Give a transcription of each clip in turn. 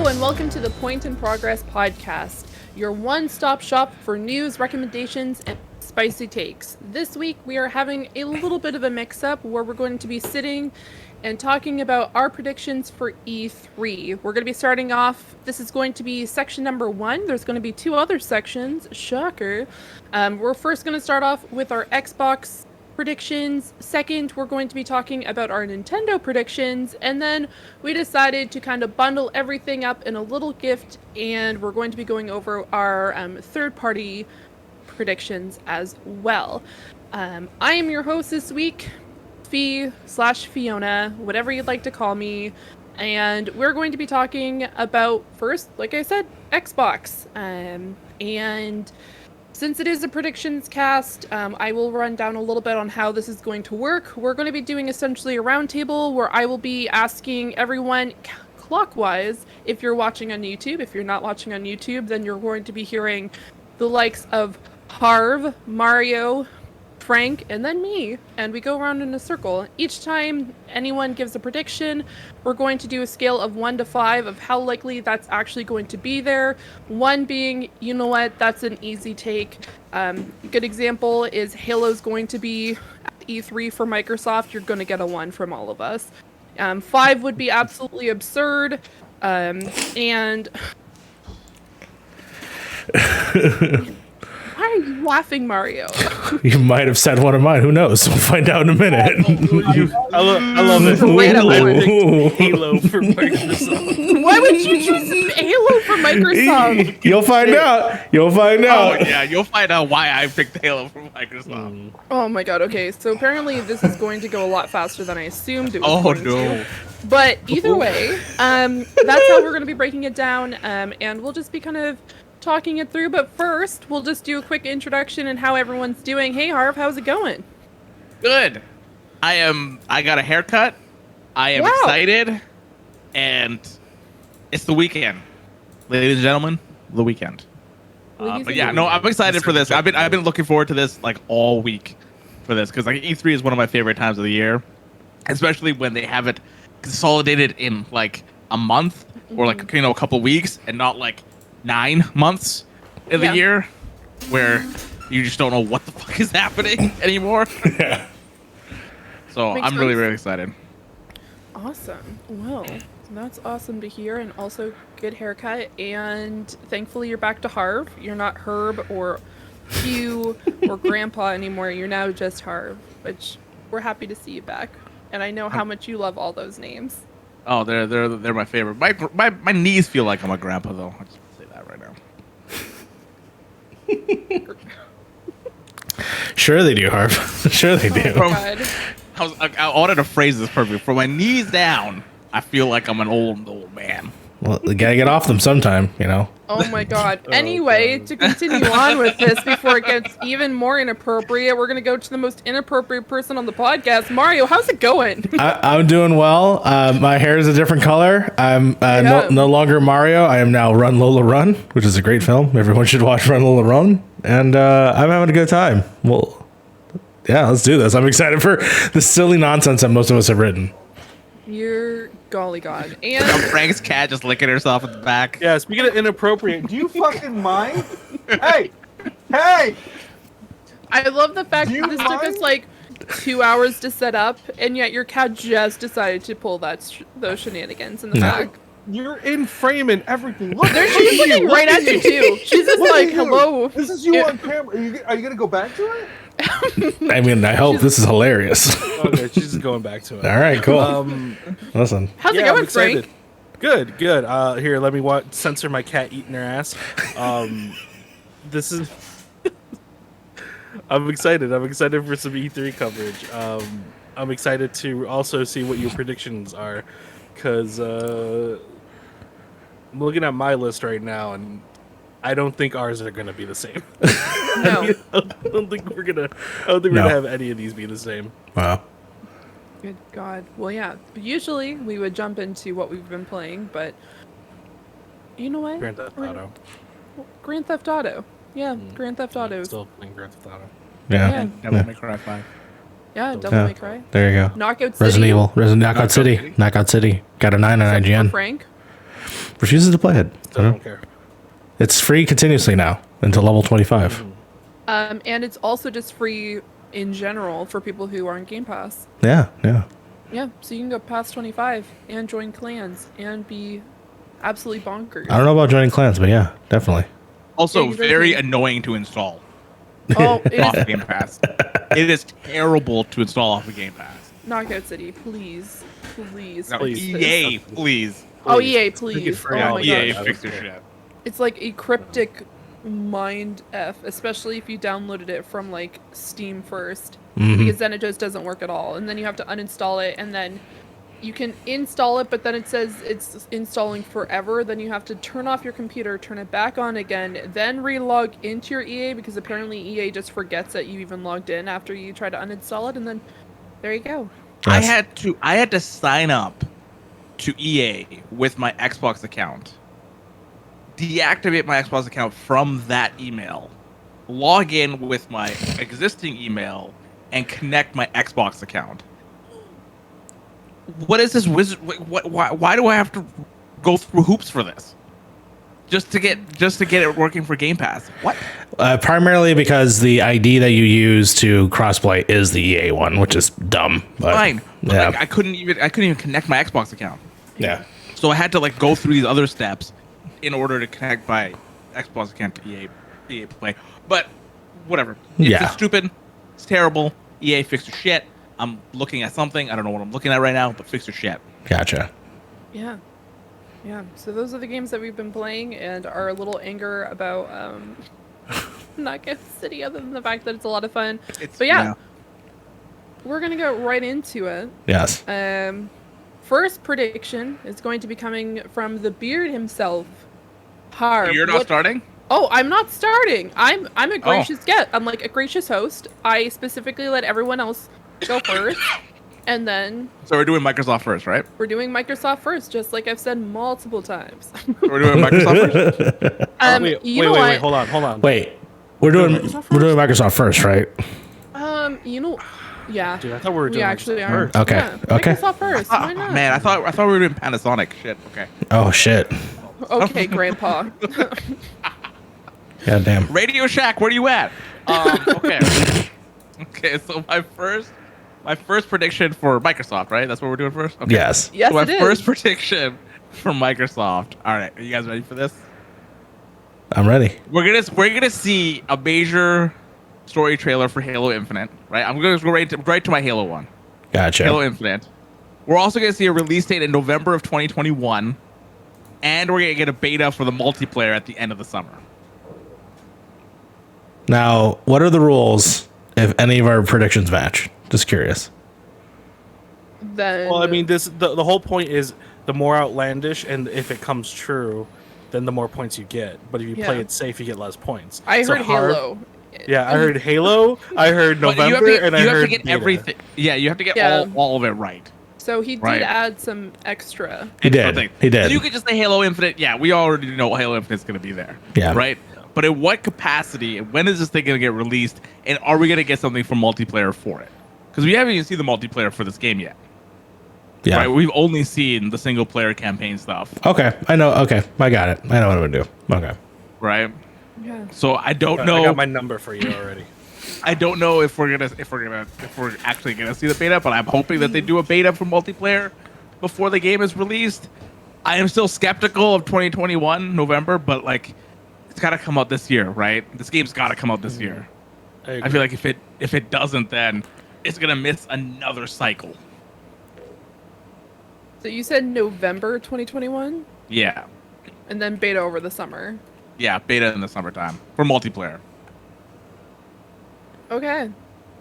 and welcome to the Point in Progress podcast, your one-stop shop for news, recommendations, and spicy takes. This week we are having a little bit of a mix-up where we're going to be sitting and talking about our predictions for E3. We're going to be starting off, this is going to be section number 1. There's going to be 2 other sections, shocker. We're first going to start off with our Xbox predictions. Second, we're going to be talking about our Nintendo predictions, and then we decided to kind of bundle everything up in a little gift, and we're going to be going over our third-party predictions as well. I am your host this week, Fiona, whatever you'd like to call me, and we're going to be talking about, first, like I said, Xbox, and since it is a predictions cast, I will run down a little bit on how this is going to work. We're going to be doing essentially a roundtable where I will be asking everyone clockwise if you're watching on YouTube. If you're not watching on YouTube, then you're going to be hearing the likes of Harv, Mario, Frank, and then me, and we go around in a circle. Each time anyone gives a prediction, we're going to do a scale of 1 to 5 of how likely that's actually going to be there. 1 being, you know what, that's an easy take. A good example is Halo's going to be at E3 for Microsoft. You're going to get a 1 from all of us. 5 would be absolutely absurd, and why are you laughing, Mario? You might have said one of mine. Who knows? We'll find out in a minute. I love it. I picked Halo for Microsoft. Why would you choose Halo for Microsoft? You'll find out. You'll find out. Oh, yeah, you'll find out why I picked Halo for Microsoft. Oh my god, okay. So apparently this is going to go a lot faster than I assumed it was going no. to. But either way, that's how we're going to be breaking it down, and we'll just be kind of talking it through. But first, we'll just do a quick introduction and how everyone's doing. Hey Harv, how's it going? Good. I got a haircut. I am excited. And it's the weekend. Ladies and gentlemen, the weekend. But yeah, no, I'm excited for this. I've been looking forward to this like all week for this, because like E3 is one of my favorite times of the year, especially when they have it consolidated in like a month or like a couple weeks, and not like 9 months in the year where you just don't know what the fuck is happening anymore. Yeah. So I'm really excited. Awesome. Well, that's awesome to hear, and also good haircut, and thankfully you're back to Harv. You're not Herb or Hugh or Grandpa anymore. You're now just Harv, which we're happy to see you back. And I know how much you love all those names. Oh, they're my favorite. My knees feel like I'm a grandpa though. I just say that right now. Sure they do, Harv. Sure they do. Oh my God. I wanted to phrase this perfectly. From my knees down, I feel like I'm an old man. Well, you gotta get off them sometime, you know. Oh my god. Anyway, to continue on with this before it gets even more inappropriate, we're going to go to the most inappropriate person on the podcast. Mario, how's it going? I'm doing well. My hair is a different color. I'm no longer Mario. I am now Run Lola Run, which is a great film. Everyone should watch Run Lola Run. And I'm having a good time. Well, yeah, let's do this. I'm excited for the silly nonsense that most of us have written. You're golly god. And Frank's cat just licking herself in the back. Yeah, speaking of inappropriate, do you fucking mind? Hey! Hey! I love the fact that this took us like 2 hours to set up, and yet your cat just decided to pull those shenanigans in the back. You're in frame and everything. Look, She's looking right at you too. She's just like, hello. This is you on camera. Are you gonna go back to it? I mean, I hope this is hilarious. Okay, she's just going back to it. All right, cool. Listen. How's it going, Frank? Good. Here, let me censor my cat eating her ass. This is. I'm excited. I'm excited for some E3 coverage. I'm excited to also see what your predictions are, because I'm looking at my list right now, and I don't think ours are going to be the same. No. I don't think we're gonna have any of these be the same. Wow. Good God. Well, yeah. Usually we would jump into what we've been playing, but you know what? Grand Theft Auto. Grand Theft Auto. Yeah, Grand Theft Auto. Still playing Grand Theft Auto. Yeah. Devil May Cry 5. Yeah, Devil May Cry. There you go. Knockout City. Resident Evil. Knockout City. Knockout City. Got a 9 on IGN. Frank. refuses to play it. I don't care. It's free continuously now until level 25. And it's also just free in general for people who are on Game Pass. Yeah. Yeah, so you can go past 25 and join clans and be absolutely bonkers. I don't know about joining clans, but yeah, definitely. Also, Yeah, very annoying to install Oh, it off is Game Pass. It is terrible to install off of Game Pass. Knockout City, please. Please. No, fix this. EA, please. Oh, EA, Make it please. free Oh on my EA, gosh. fix your shit. It's like a cryptic mind F, especially if you downloaded it from like Steam first, because then it just doesn't work at all. And then you have to uninstall it, and then you can install it, but then it says it's installing forever. Then you have to turn off your computer, turn it back on again, then relog into your EA, because apparently EA just forgets that you even logged in after you try to uninstall it, and then there you go. I Yes. had to sign up to EA with my Xbox account, deactivate my Xbox account from that email, log in with my existing email, and connect my Xbox account. What is this wizard? Why do I have to go through hoops for this? Just to get it working for Game Pass? What? Primarily because the ID that you use to crossplay is the EA one, which is dumb. But, Fine. But yeah. like, I couldn't even connect my Xbox account. Yeah. So I had to like go through these other steps in order to connect my Xbox account to EA Play. But whatever. It's stupid. It's terrible. EA, fix your shit. I'm looking at something. I don't know what I'm looking at right now, but fix your shit. Gotcha. Yeah. Yeah. So those are the games that we've been playing, and our little anger about Knockout City, other than the fact that it's a lot of fun. But yeah, we're gonna go right into it. Yes. First prediction is going to be coming from the beard himself, Harv. You're not starting? Oh, I'm not starting. I'm a gracious guest. I'm like a gracious host. I specifically let everyone else go first, and then So we're doing Microsoft first, right? we're doing Microsoft first, just like I've said multiple times. We're doing Microsoft first? Wait, hold on. Wait, we're doing Microsoft first, right? Yeah. Dude, I thought we were We doing actually Microsoft are. first. Okay, Yeah, okay. Microsoft first. Why not? Man, I thought we were doing Panasonic. Shit. Okay. Oh shit. Okay, Grandpa. God damn. Radio Shack, where are you at? Okay. Okay. So my first prediction for Microsoft, right? That's what we're doing first. Okay. Yes. Yes, So my it is. first prediction for Microsoft. All right, are you guys ready for this? I'm ready. We're gonna see a major story trailer for Halo Infinite, right? I'm gonna go right to my Halo one. Gotcha. Halo Infinite. We're also gonna see a release date in November of 2021, and we're gonna get a beta for the multiplayer at the end of the summer. Now, what are the rules if any of our predictions match? Just curious. Then. Well, I mean, the whole point is the more outlandish, and if it comes true, then the more points you get. But if you play Yeah. it safe, you get less points. I So heard Harv- Halo. Yeah, I heard Halo. I heard But November, and I you have heard to get beta. everything. Yeah, you have to get Yeah. all of it right. So he did Right. add some extra. He did. Something. He did. So you could just say Halo Infinite. Yeah, we already know Halo Infinite's going to be there. Yeah. Right? But in what capacity? And when is this thing going to get released? And are we going to get something from multiplayer for it? Because we haven't even seen the multiplayer for this game yet. Yeah. Right? We've only seen the single player campaign stuff. Okay. I know. Okay. I got it. I know what I'm gonna do. Okay. Right? Yeah. So I don't I know. got my number for you already. I don't know if we're actually gonna see the beta, but I'm hoping that they do a beta for multiplayer before the game is released. I am still skeptical of 2021 November, but like it's gotta come out this year, right? This game's gotta come out this year. I feel like if it doesn't, then it's gonna miss another cycle. So you said November 2021, Yeah, and then beta over the summer. yeah, beta in the summertime for multiplayer. Okay,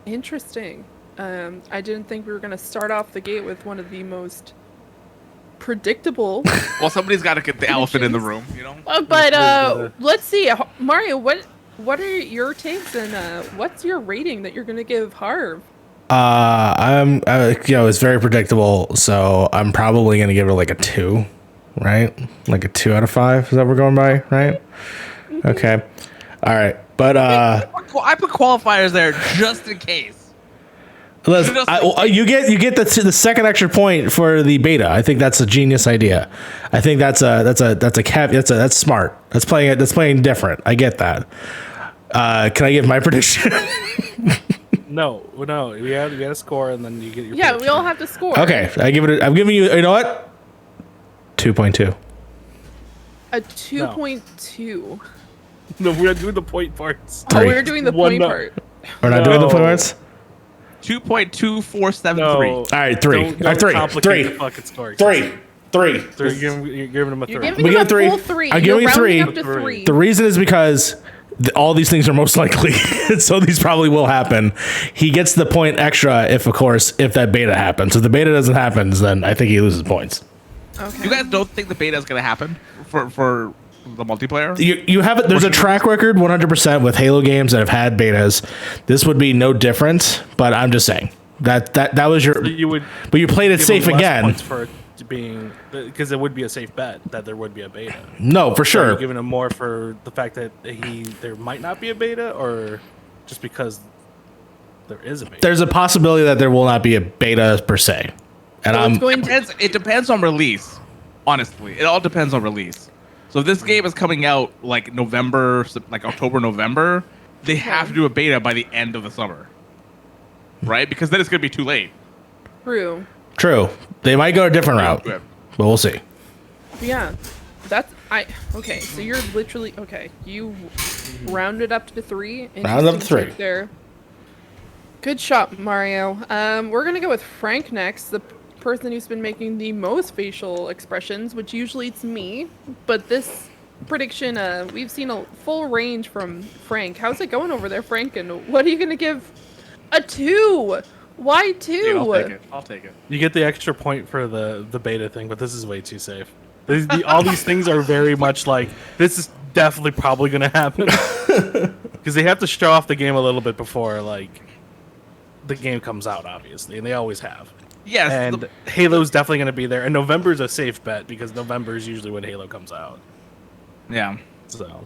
interesting. I didn't think we were gonna start off the gate with one of the most predictable. Well, somebody's got to get the elephant in the room, you know. But let's see, Mario. What are your takes, and what's your rating that you're gonna give Harv? It's very predictable, so I'm probably gonna give it like a 2, right? Like a 2 out of 5. Is that what we're going by, right? Okay. All right. But I put qualifiers there just in case. You get the second extra point for the beta. I think that's a genius idea. I think that's smart. That's playing different. I get that. Can I give my prediction? No. We got to score, and then you get your. Yeah, prediction. we all have to score. Okay, I'm giving you. You know what? 2.2. A 2.2. No, we're not doing the point parts. Oh, Three. we're doing the point part. We're not doing the point parts. 2.2473. All right, 3. Don't Three. complicate the fucking score. Three. You're giving him a You're 3. giving We him get a three. full 3. I'm You're giving rounding 3. up to 3. The reason is because all these things are most likely, so these probably will happen. He gets the point extra if that beta happens. If the beta doesn't happen, then I think he loses points. Okay. You guys don't think the beta is going to happen for the multiplayer? You have it. There's a track record 100% with Halo games that have had betas. This would be no different, but I'm just saying that was your. But you played it give safe him less again. points for it being, because it would be a safe bet that there would be a beta. No, for So sure. you're giving him more for the fact that there might not be a beta, or just because there is a beta. There's a possibility that there will not be a beta per se, and So it's going It depends on release. Honestly, it all depends on release. So if this game is coming out like November, like October, November, they have to do a beta by the end of the summer, right? Because then it's gonna be too late. True. True. They might go a different route, Yeah. but we'll see. Yeah. Okay, so you're literally okay. You rounded up to 3. Rounded up to 3. Interesting there. Good shot, Mario. We're gonna go with Frank next, the person who's been making the most facial expressions, which usually it's me. But this prediction, we've seen a full range from Frank. How's it going over there, Frank? And what are you gonna give? A 2. Why 2? Yeah, I'll take it. You get the extra point for the beta thing, but this is way too safe. All these things are very much like, this is definitely probably going to happen. Because they have to show off the game a little bit before, like, the game comes out, obviously, and they always have. Yes. And Halo's definitely going to be there. And November's a safe bet, because November is usually when Halo comes out. Yeah. So,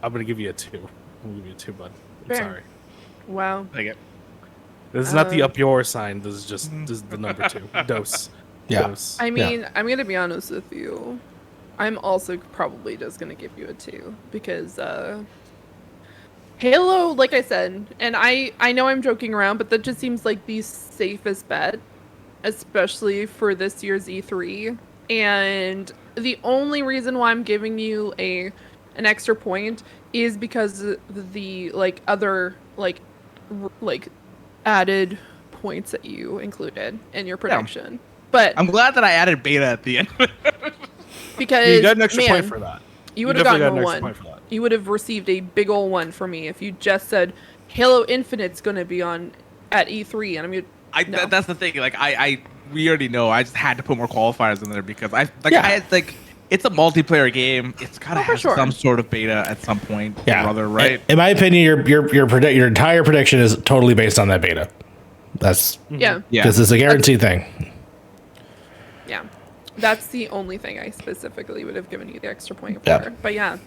I'm going to give you a 2. I'm going to give you a 2, bud. I'm Fair. sorry. Wow. Take it. This is not the up your sign. This is the number 2. Dose. Yeah. Dose. I mean, I'm gonna be honest with you. I'm also probably just gonna give you a 2 because Halo, like I said, and I know I'm joking around, but that just seems like the safest bet, especially for this year's E3. And the only reason why I'm giving you an extra point is because the other added points that you included in your prediction. Yeah. But I'm glad that I added beta at the end. because you got an extra point for that. You would have gotten a 1. You would have received a big ol' 1 from me if you just said Halo Infinite's going to be on at E3, and I'm no. That's the thing. Like we already know. I just had to put more qualifiers in there because it's a multiplayer game. It's gotta have some sort of beta at some point. Yeah, brother, right? In my opinion, your entire prediction is totally based on that beta. That's because it's a guaranteed thing. Yeah, that's the only thing I specifically would have given you the extra point for. Yeah. But yeah,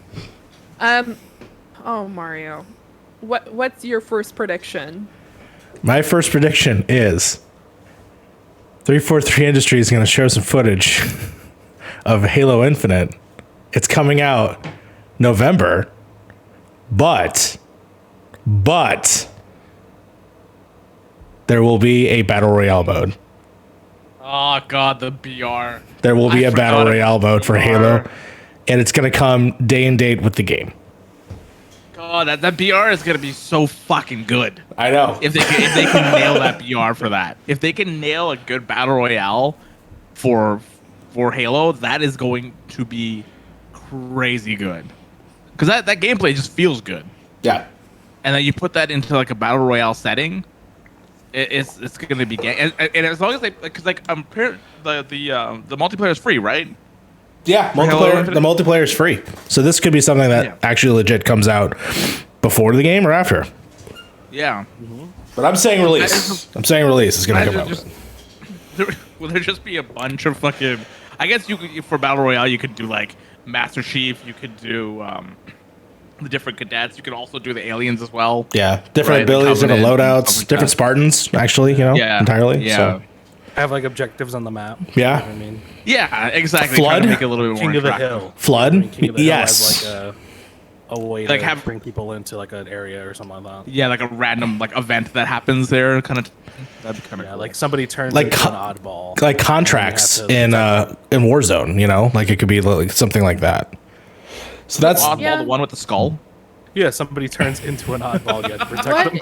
oh Mario, what's your first prediction? My first prediction is 343 Industries is going to show some footage of Halo Infinite. It's coming out November, but there will be a battle royale mode. Oh god, the BR. There will be a battle royale mode for Halo, and it's going to come day and date with the game. God, that BR is going to be so fucking good. I know. If they can nail that BR for that. If they can nail a good battle royale for Halo, that is going to be crazy good. Because that gameplay just feels good. Yeah. And then you put that into like a battle royale setting, it's going to be and as long as the multiplayer is free, right? Yeah, the multiplayer is free. So this could be something that actually legit comes out before the game or after. Yeah. Mm-hmm. But I'm saying release. It's going to come out. Will there just be a bunch of fucking... I guess for Battle Royale, you could do like Master Chief. You could do the different cadets. You can also do the aliens as well. Yeah, different Right, abilities, different Covenant, loadouts, stuff like different that. Spartans. Actually, entirely. Yeah. So, Have like objectives on the map. Yeah. You know what I mean, Yeah, exactly. Flood? Trying to make it a little bit more King of the attractive. Hill. Flood? I mean, King of the Yes. Hill has like a way Like to have- bring people into like an area or something like that. Yeah, like a random like event that happens there, kind of. That'd be kind of Yeah, cool. like somebody turns Like into co- an oddball. like contracts And you have in Warzone. Like it could be like something like that. So that's Oddball, Yeah. the one with the skull. Yeah, somebody turns into an oddball. You have to protect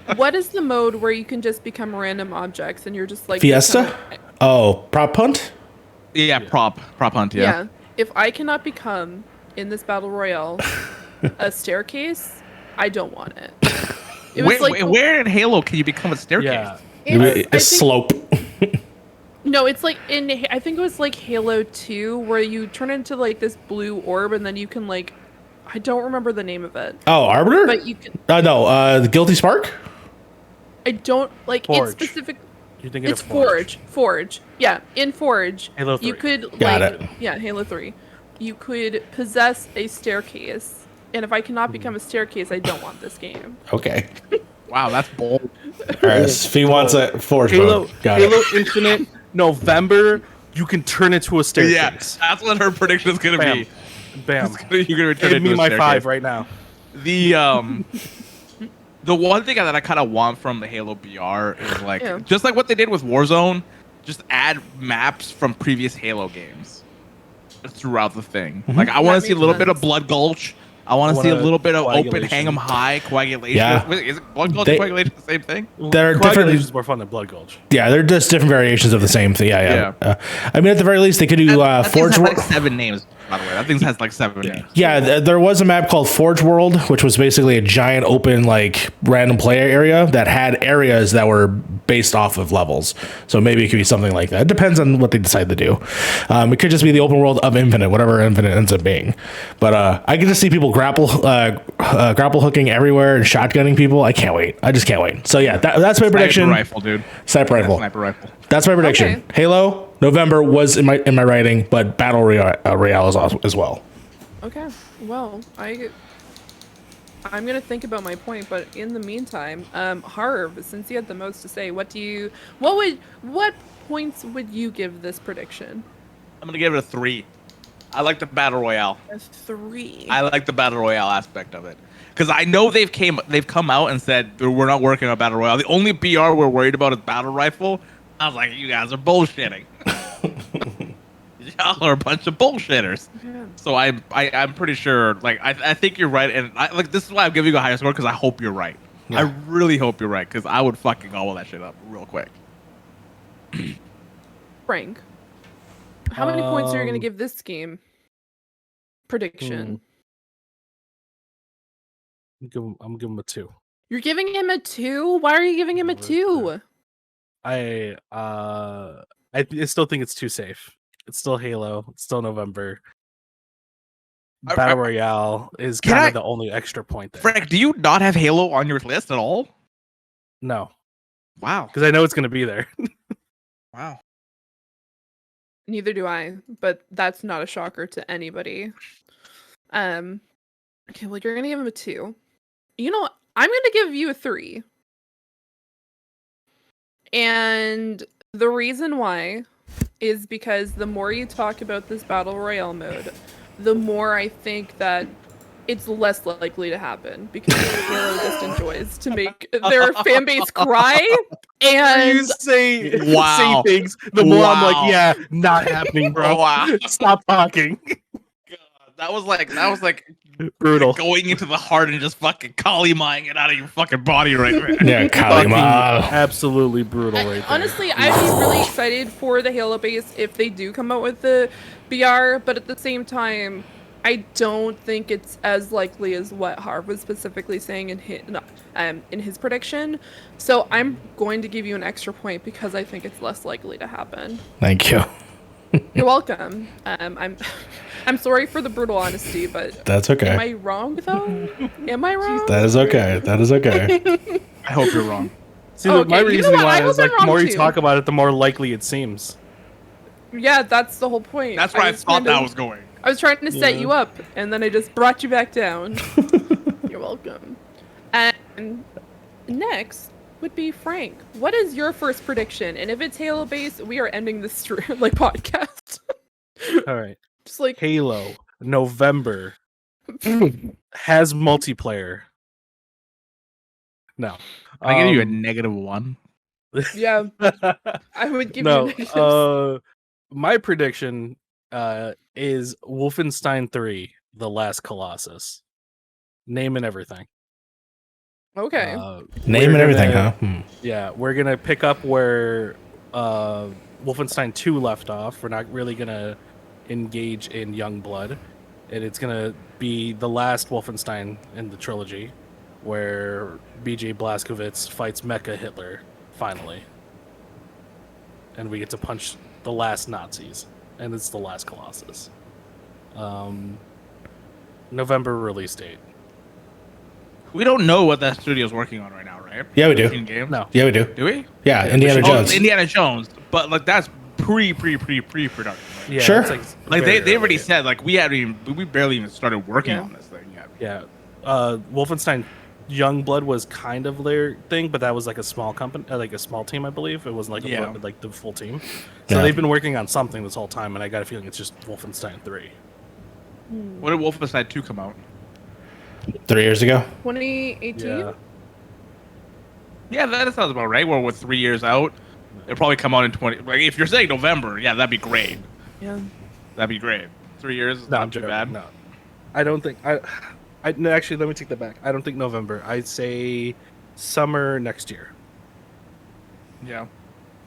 them. What is the mode where you can just become random objects and you're just like Fiesta. Oh, prop hunt. Yeah, prop hunt. Yeah. Yeah. If I cannot become in this battle royale a staircase, I don't want it. It was Where in Halo can you become a staircase? Yeah, it's- I A think- slope. No, it's like I think it was like Halo 2 where you turn into like this blue orb and then you can like I don't remember the name of it. Oh, Arbiter. But you can No. The Guilty Spark. I don't like Forge. it's specific you're thinking it's of Forge. Forge. Yeah, in Forge. Halo You 3. could Got like it. yeah, Halo 3. You could possess a staircase. And if I cannot become a staircase, I don't want this game. Okay. Wow, that's bold. All right. If he wants a Forge Halo, mode. Got Halo it. Infinite, November, you can turn into a staircase. Yeah, that's what her prediction is gonna Bam. be. Bam. You're gonna turn Give into me a my staircase. 5 right now. The one thing that I kind of want from the Halo BR is like Yeah. just like what they did with Warzone, just add maps from previous Halo games throughout the thing. Like I want That to see a makes little bit of sense. Blood Gulch. I want to see a wanna little bit of open coagulation. hang 'em high coagulation. Yeah. Wait, is it Blood Gulch They- and coagulation the same thing? They're Coagulation different. is more fun than Blood Gulch. Yeah, they're just different variations of the same thing. Yeah. Yeah. I mean, at the very least, they could do That thing Forge. has like World. 7 names, by the way. That thing has like 7 names. Yeah, there was a map called Forge World, which was basically a giant open, like, random player area that had areas that were based off of levels. So maybe it could be something like that. It depends on what they decide to do. It could just be the open world of Infinite, whatever Infinite ends up being. But I can just see people grapple hooking everywhere and shotgunning people. I can't wait. I just can't wait. So yeah, that's my prediction. Sniper rifle, dude. Sniper Yeah, rifle. sniper rifle. That's my prediction. Okay. Halo November was in my writing, but Battle Royale is also as well. Okay. Well, I'm gonna think about my point, but in the meantime, Harv, since you had the most to say, what points would you give this prediction? I'm gonna give it a 3. I like the battle royale. A 3. I like the battle royale aspect of it because I know they've come out and said we're not working on battle royale. The only BR we're worried about is battle rifle. I was like, you guys are bullshitting. Y'all are a bunch of bullshitters. Yeah. So I'm pretty sure. Like I think you're right, and this is why I'm giving you a higher score because I hope you're right. Yeah. I really hope you're right because I would fucking gobble that shit up real quick. Frank, how many points are you gonna Um, give this game? Prediction. I'm giving him a 2. You're giving him a 2? Why are you giving him a Give him 2? I still think it's too safe. It's still Halo. It's still November. Battle Royale is Can kind I- of the only extra point there. Frank, do you not have Halo on your list at all? No, Wow. because I know it's going to be there. Wow. Neither do I, but that's not a shocker to anybody. Okay, well, you're gonna give him a 2. You know, I'm gonna give you a 3. And the reason why is because the more you talk about this battle royale mode, the more I think that it's less likely to happen because Halo just enjoys to make their fan base cry. you And say Wow. say things, the more I'm Wow. like, yeah, not happening, bro. Wow. Stop talking. That was like Brutal. going into the heart and just fucking Kali-mying it out of your fucking body right there. Yeah, Fucking Kalima. absolutely brutal right there. honestly, I'd be really excited for the Halo base if they do come out with the BR, but at the same time, I don't think it's as likely as what Harv was specifically saying in his prediction. So I'm going to give you an extra point because I think it's less likely to happen. Thank you. You're welcome. I'm sorry for the brutal honesty, but That's am okay. I wrong though? Am I wrong? That is okay. That is okay. I hope you're wrong. See, Okay, my you know reasoning what? I why hope is I'm like the wrong more you too. talk about it, the more likely it seems. Yeah, that's the whole point. That's where I was thought kind that of- was going. I was trying to set you up, and then I just brought you back down. You're welcome. And next would be Frank. What is your first prediction? And if it's Halo based, we are ending this podcast. All right. Just like Halo November has multiplayer. No. I give you a -1. Yeah. I would give no, you negatives. My prediction is Wolfenstein 3, The Last Colossus. Name and everything. Okay. Name and everything, huh? Yeah, we're going to pick up where Wolfenstein 2 left off. We're not really going to engage in Youngblood. And it's going to be the last Wolfenstein in the trilogy, where BJ Blazkowicz fights Mecha Hitler, finally. And we get to punch the last Nazis. And it's the last Colossus. November release date. We don't know what that studio's working on right now, right? Yeah, we do. Game? No. Yeah, we do. Do we? Yeah, Indiana Jones. Indiana Jones. But like that's pre-production. Right? Yeah, Sure. it's Like very they already early. said like we barely even started working on this thing yet. Yeah. Wolfenstein Youngblood was kind of their thing, but that was like a small company, like a small team, I believe. It wasn't like like the full team. So Yeah. they've been working on something this whole time, and I got a feeling it's just Wolfenstein 3. When did Wolfenstein 2 come out? 3 years ago. 2018? Yeah. Yeah, that sounds about right. Well, with 3 years out, it'll probably come out in 20. Like if you're saying November, yeah, that'd be great. Yeah. That'd be great. 3 years is No, not I'm too joking. bad. No. I don't think no, actually, let me take that back. I don't think November. I'd say summer next year. Yeah.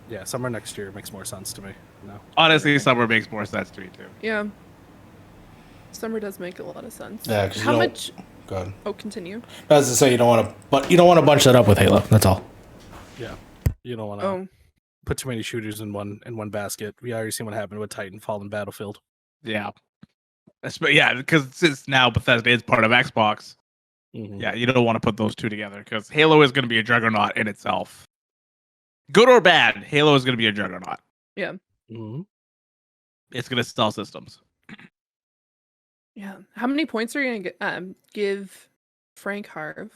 Yeah, summer next year makes more sense to me. No. Honestly, summer makes more sense to me too. Yeah. Summer does make a lot of sense. Yeah, 'cause you How don't- much? Go ahead. Oh, continue. As to say, you don't want to, but you don't want to bunch that up with Halo. That's all. Yeah. You don't want to Oh, put too many shooters in one basket. We already seen what happened with Titanfall and Battlefield. Yeah. Yeah, because since now Bethesda is part of Xbox, Mhm. yeah, you don't want to put those two together because Halo is going to be a juggernaut in itself. Good or bad, Halo is going to be a juggernaut. yeah. Mhm. It's going to sell systems. Yeah. How many points are you gonna give Frank Harv?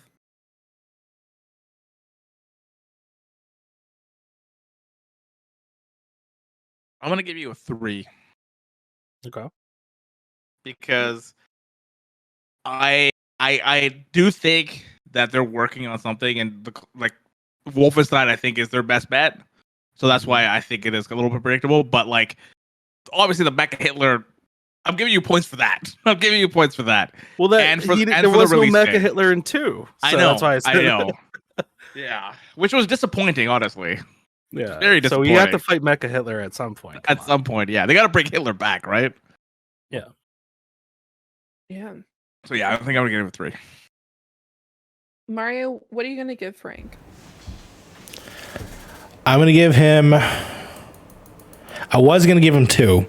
I'm going to give you a 3 Okay. because I do think that they're working on something, and like Wolfenstein, I think is their best bet. So that's why I think it is a little bit predictable. But like, obviously, the Mecha Hitler, I'm giving you points for that. I'm giving you points for that. Well, that And for- there and for the was no release Mecha date. Hitler in 2. I so know. That's why I said know. Yeah, which was disappointing, honestly. Yeah. Very So you have to disappointing. fight Mecha Hitler at some point. Come At on. some point, yeah, they got to bring Hitler back, right? Yeah. So yeah, I think I'm gonna give it a 3. Mario, what are you gonna give Frank? I'm going to give him. I was going to give him 2,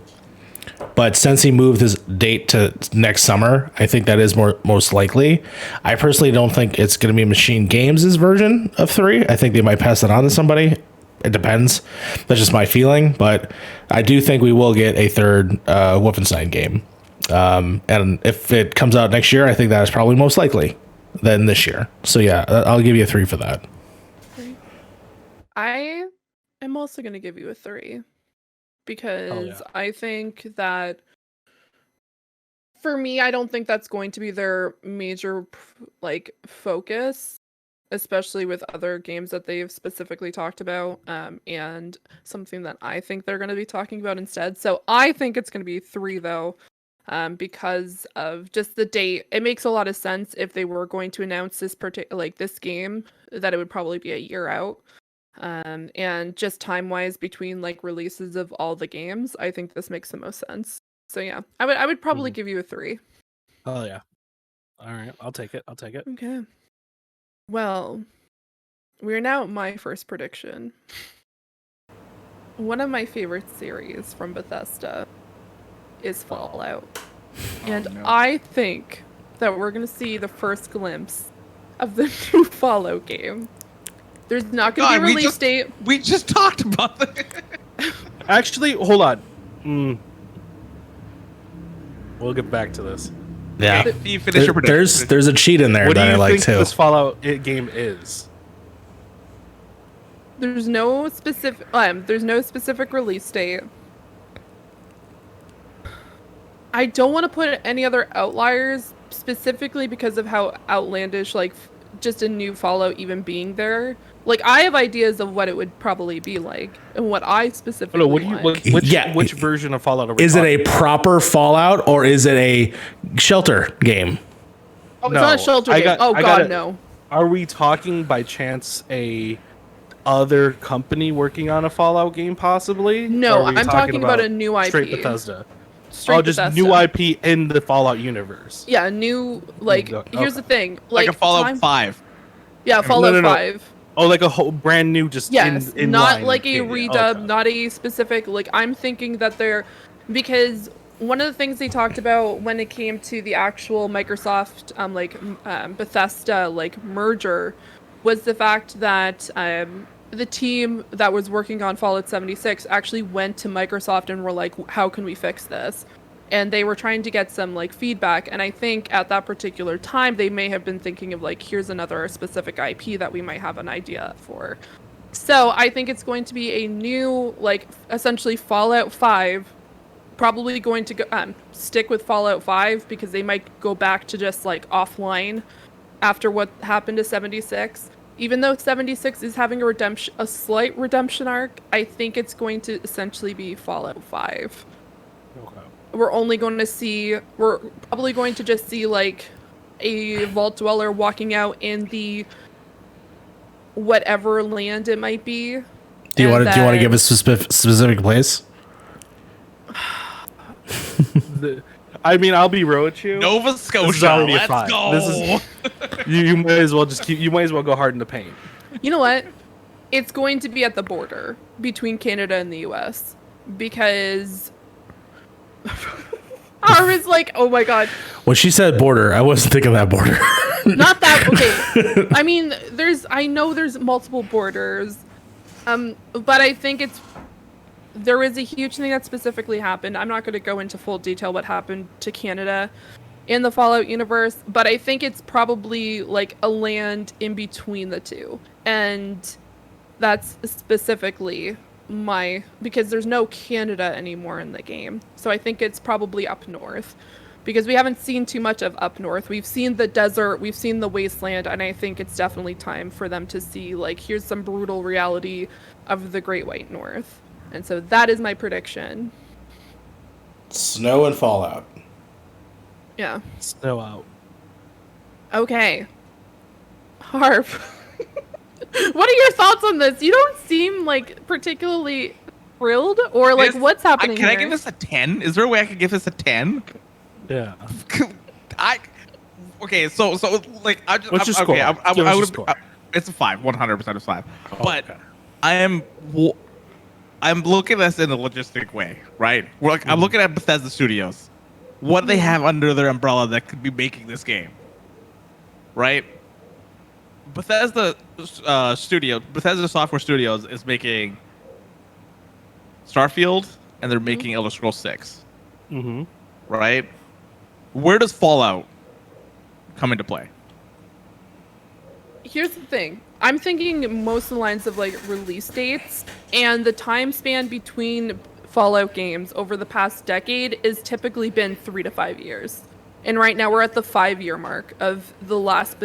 but since he moved his date to next summer, I think that is most likely. I personally don't think it's going to be Machine Games' version of 3. I think they might pass it on to somebody. It depends. That's just my feeling, but I do think we will get a third Wolfenstein game. And if it comes out next year, I think that is probably most likely than this year. So yeah, I'll give you a 3 for that. I am also gonna give you a 3 because I think that for me, I don't think that's going to be their major focus, especially with other games that they've specifically talked about, and something that I think they're going to be talking about instead. So I think it's going to be 3 though, because of just the date. It makes a lot of sense if they were going to announce this game, that it would probably be a year out. And just time-wise between releases of all the games, I think this makes the most sense. So yeah, I would probably give you a 3. Oh yeah. All right, I'll take it. Okay. Well, we're now at my first prediction. One of my favorite series from Bethesda is Fallout. And no. I think that we're going to see the first glimpse of the new Fallout game. There's not going to be a release date. We just talked about that. Actually, hold on. We'll get back to this. Yeah. Okay, you finish your prediction. There's a cheat in there What do that I you like think too. this Fallout game is? There's no specific release date. I don't want to put any other outliers specifically because of how outlandish, like, just a new Fallout even being there. Like, I have ideas of what it would probably be like and what I specifically want. Which version of Fallout are we Is it talking a proper Fallout or is it a shelter game? Oh, it's not a shelter game. No. Are we talking by chance a other company working on a Fallout game possibly? No, Or are we I'm talking about a new IP. Straight Bethesda. Straight just Bethesda. new IP in the Fallout universe. Yeah, new, like, here's the thing. Like a Fallout 5. Yeah, Fallout 5. Oh, like a whole brand new, just yes, in not line like a game. redub, Okay. not a specific. Like, I'm thinking that because one of the things they talked about when it came to the actual Microsoft, Bethesda, like, merger, was the fact that the team that was working on Fallout 76 actually went to Microsoft and were like, how can we fix this? And they were trying to get some, like, feedback. And I think at that particular time, they may have been thinking of, like, here's another specific IP that we might have an idea for. So I think it's going to be a new, like, essentially Fallout 5, probably going to go, stick with Fallout 5 because they might go back to just, like, offline after what happened to 76. Even though 76 is having a slight redemption arc, I think it's going to essentially be Fallout 5. Okay. We're probably going to just see, like, a vault dweller walking out in the whatever land it might be. Do you want to give a specific place? I mean, I'll be real with you. Nova This is Scotia. already a Let's 5. go. This is you might as well you might as well go hard in the paint. You know what? It's going to be at the border between Canada and the US because Harv is like, oh my god. When she said border, I wasn't thinking that border. Not that, okay. I mean, I know there's multiple borders, but I think there is a huge thing that specifically happened. I'm not going to go into full detail what happened to Canada in the Fallout universe, but I think it's probably like a land in between the two. And that's specifically because there's no Canada anymore in the game. So I think it's probably up north because we haven't seen too much of up north. We've seen the desert, we've seen the wasteland, and I think it's definitely time for them to see, like, here's some brutal reality of the Great White North. And so that is my prediction. Snow and Fallout. Yeah. Snow out. Okay. Harv. What are your thoughts on this? You don't seem, like, particularly thrilled, or, like, what's happening Can here? I give this a 10? Is there a way I could give this a 10? Yeah. Okay, so like I just What's your okay, score? I Give us your would score. it's a 5, 100% a 5. Oh, But okay. I'm looking at this in a logistic way, right? I'm looking at Bethesda Studios. What do they have under their umbrella that could be making this game? Right? Bethesda Software Studios is making Starfield, and they're making Elder Scrolls 6. Mm-hmm. Right? Where does Fallout come into play? Here's the thing. I'm thinking most of the lines of, like, release dates, and the time span between Fallout games over the past decade has typically been 3 to 5 years. And right now we're at the 5-year mark of the last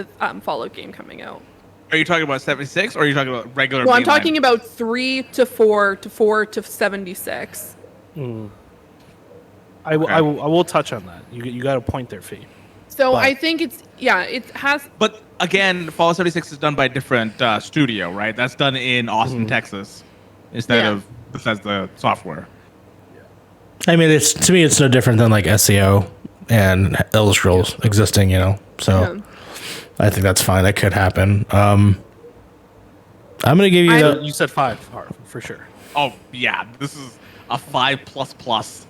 Fallout game coming out. Are you talking about 76 or are you talking about regular? Well, I'm mainline? talking about 3 to 4 to 4 to 76. I will touch on that. You got a point there, Fee. So But- I think it has. But again, Fallout 76 is done by a different studio, right? That's done in Austin, Texas, instead Yeah. of Bethesda Software. I mean, to me, it's no different than like SEO and Elder Scrolls existing, you know. So Yeah. I think that's fine. That could happen. I'm gonna give you You said 5, Harv, for sure. Oh yeah, this is a 5++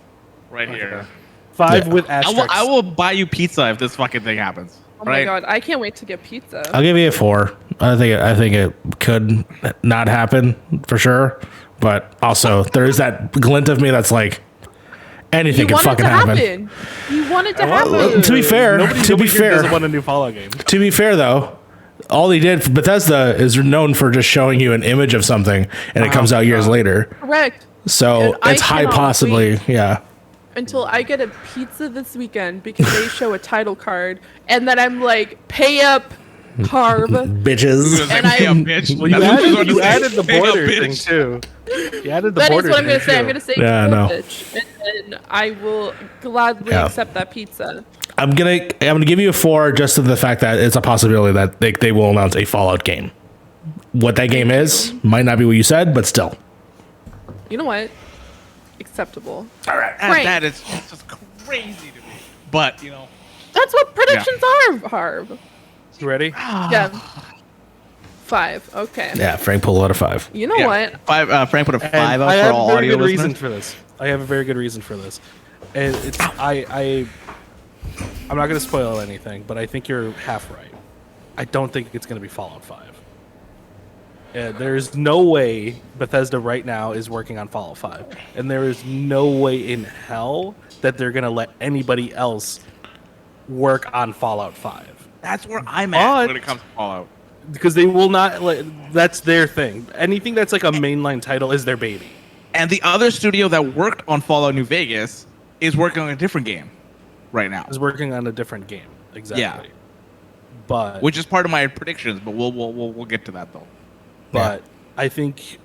right here. 5 Yeah. with asterisks. I will buy you pizza if this fucking thing happens. Oh right? my god, I can't wait to get pizza. I'll give you a 4. I think it could not happen for sure, but also there is that glint of me that's like, anything can fucking happen. You want it to happen. To be fair, Nobody here doesn't want a new Fallout game. To be fair, though, all they did for Bethesda is known for just showing you an image of something, and it comes out years later. Correct. So it's high possibly, yeah. Until I get a pizza this weekend because they show a title card, and then I'm like, pay up, Harv. Bitches. And Well, you added the border thing too. You added the that border is what I'm thing gonna say. I'm too. gonna say, Yeah, no. bitch, and I will gladly accept that pizza. I'm gonna give you a 4 just to the fact that it's a possibility that they will announce a Fallout game. What that game is might not be what you said, but still. You know what? Acceptable. All right. Frank. That is just crazy to me. But, you know. That's what predictions are, Harv. You ready? Yeah. 5. Okay. Yeah, Frank pulled out a 5. You know what? Frank put a 5 And out I for have all a very audio good reason listeners. for this. I have a very good reason for this. And it's I'm not going to spoil anything, but I think you're half right. I don't think it's going to be Fallout 5. There's no way Bethesda right now is working on Fallout 5. And there is no way in hell that they're going to let anybody else work on Fallout 5. That's where I'm at when it comes to Fallout. Because they will not that's their thing. Anything that's like a mainline title is their baby. And the other studio that worked on Fallout New Vegas is working on a different game right now. Is working on a different game. Exactly. Yeah. But which is part of my predictions, but we'll get to that though. But I think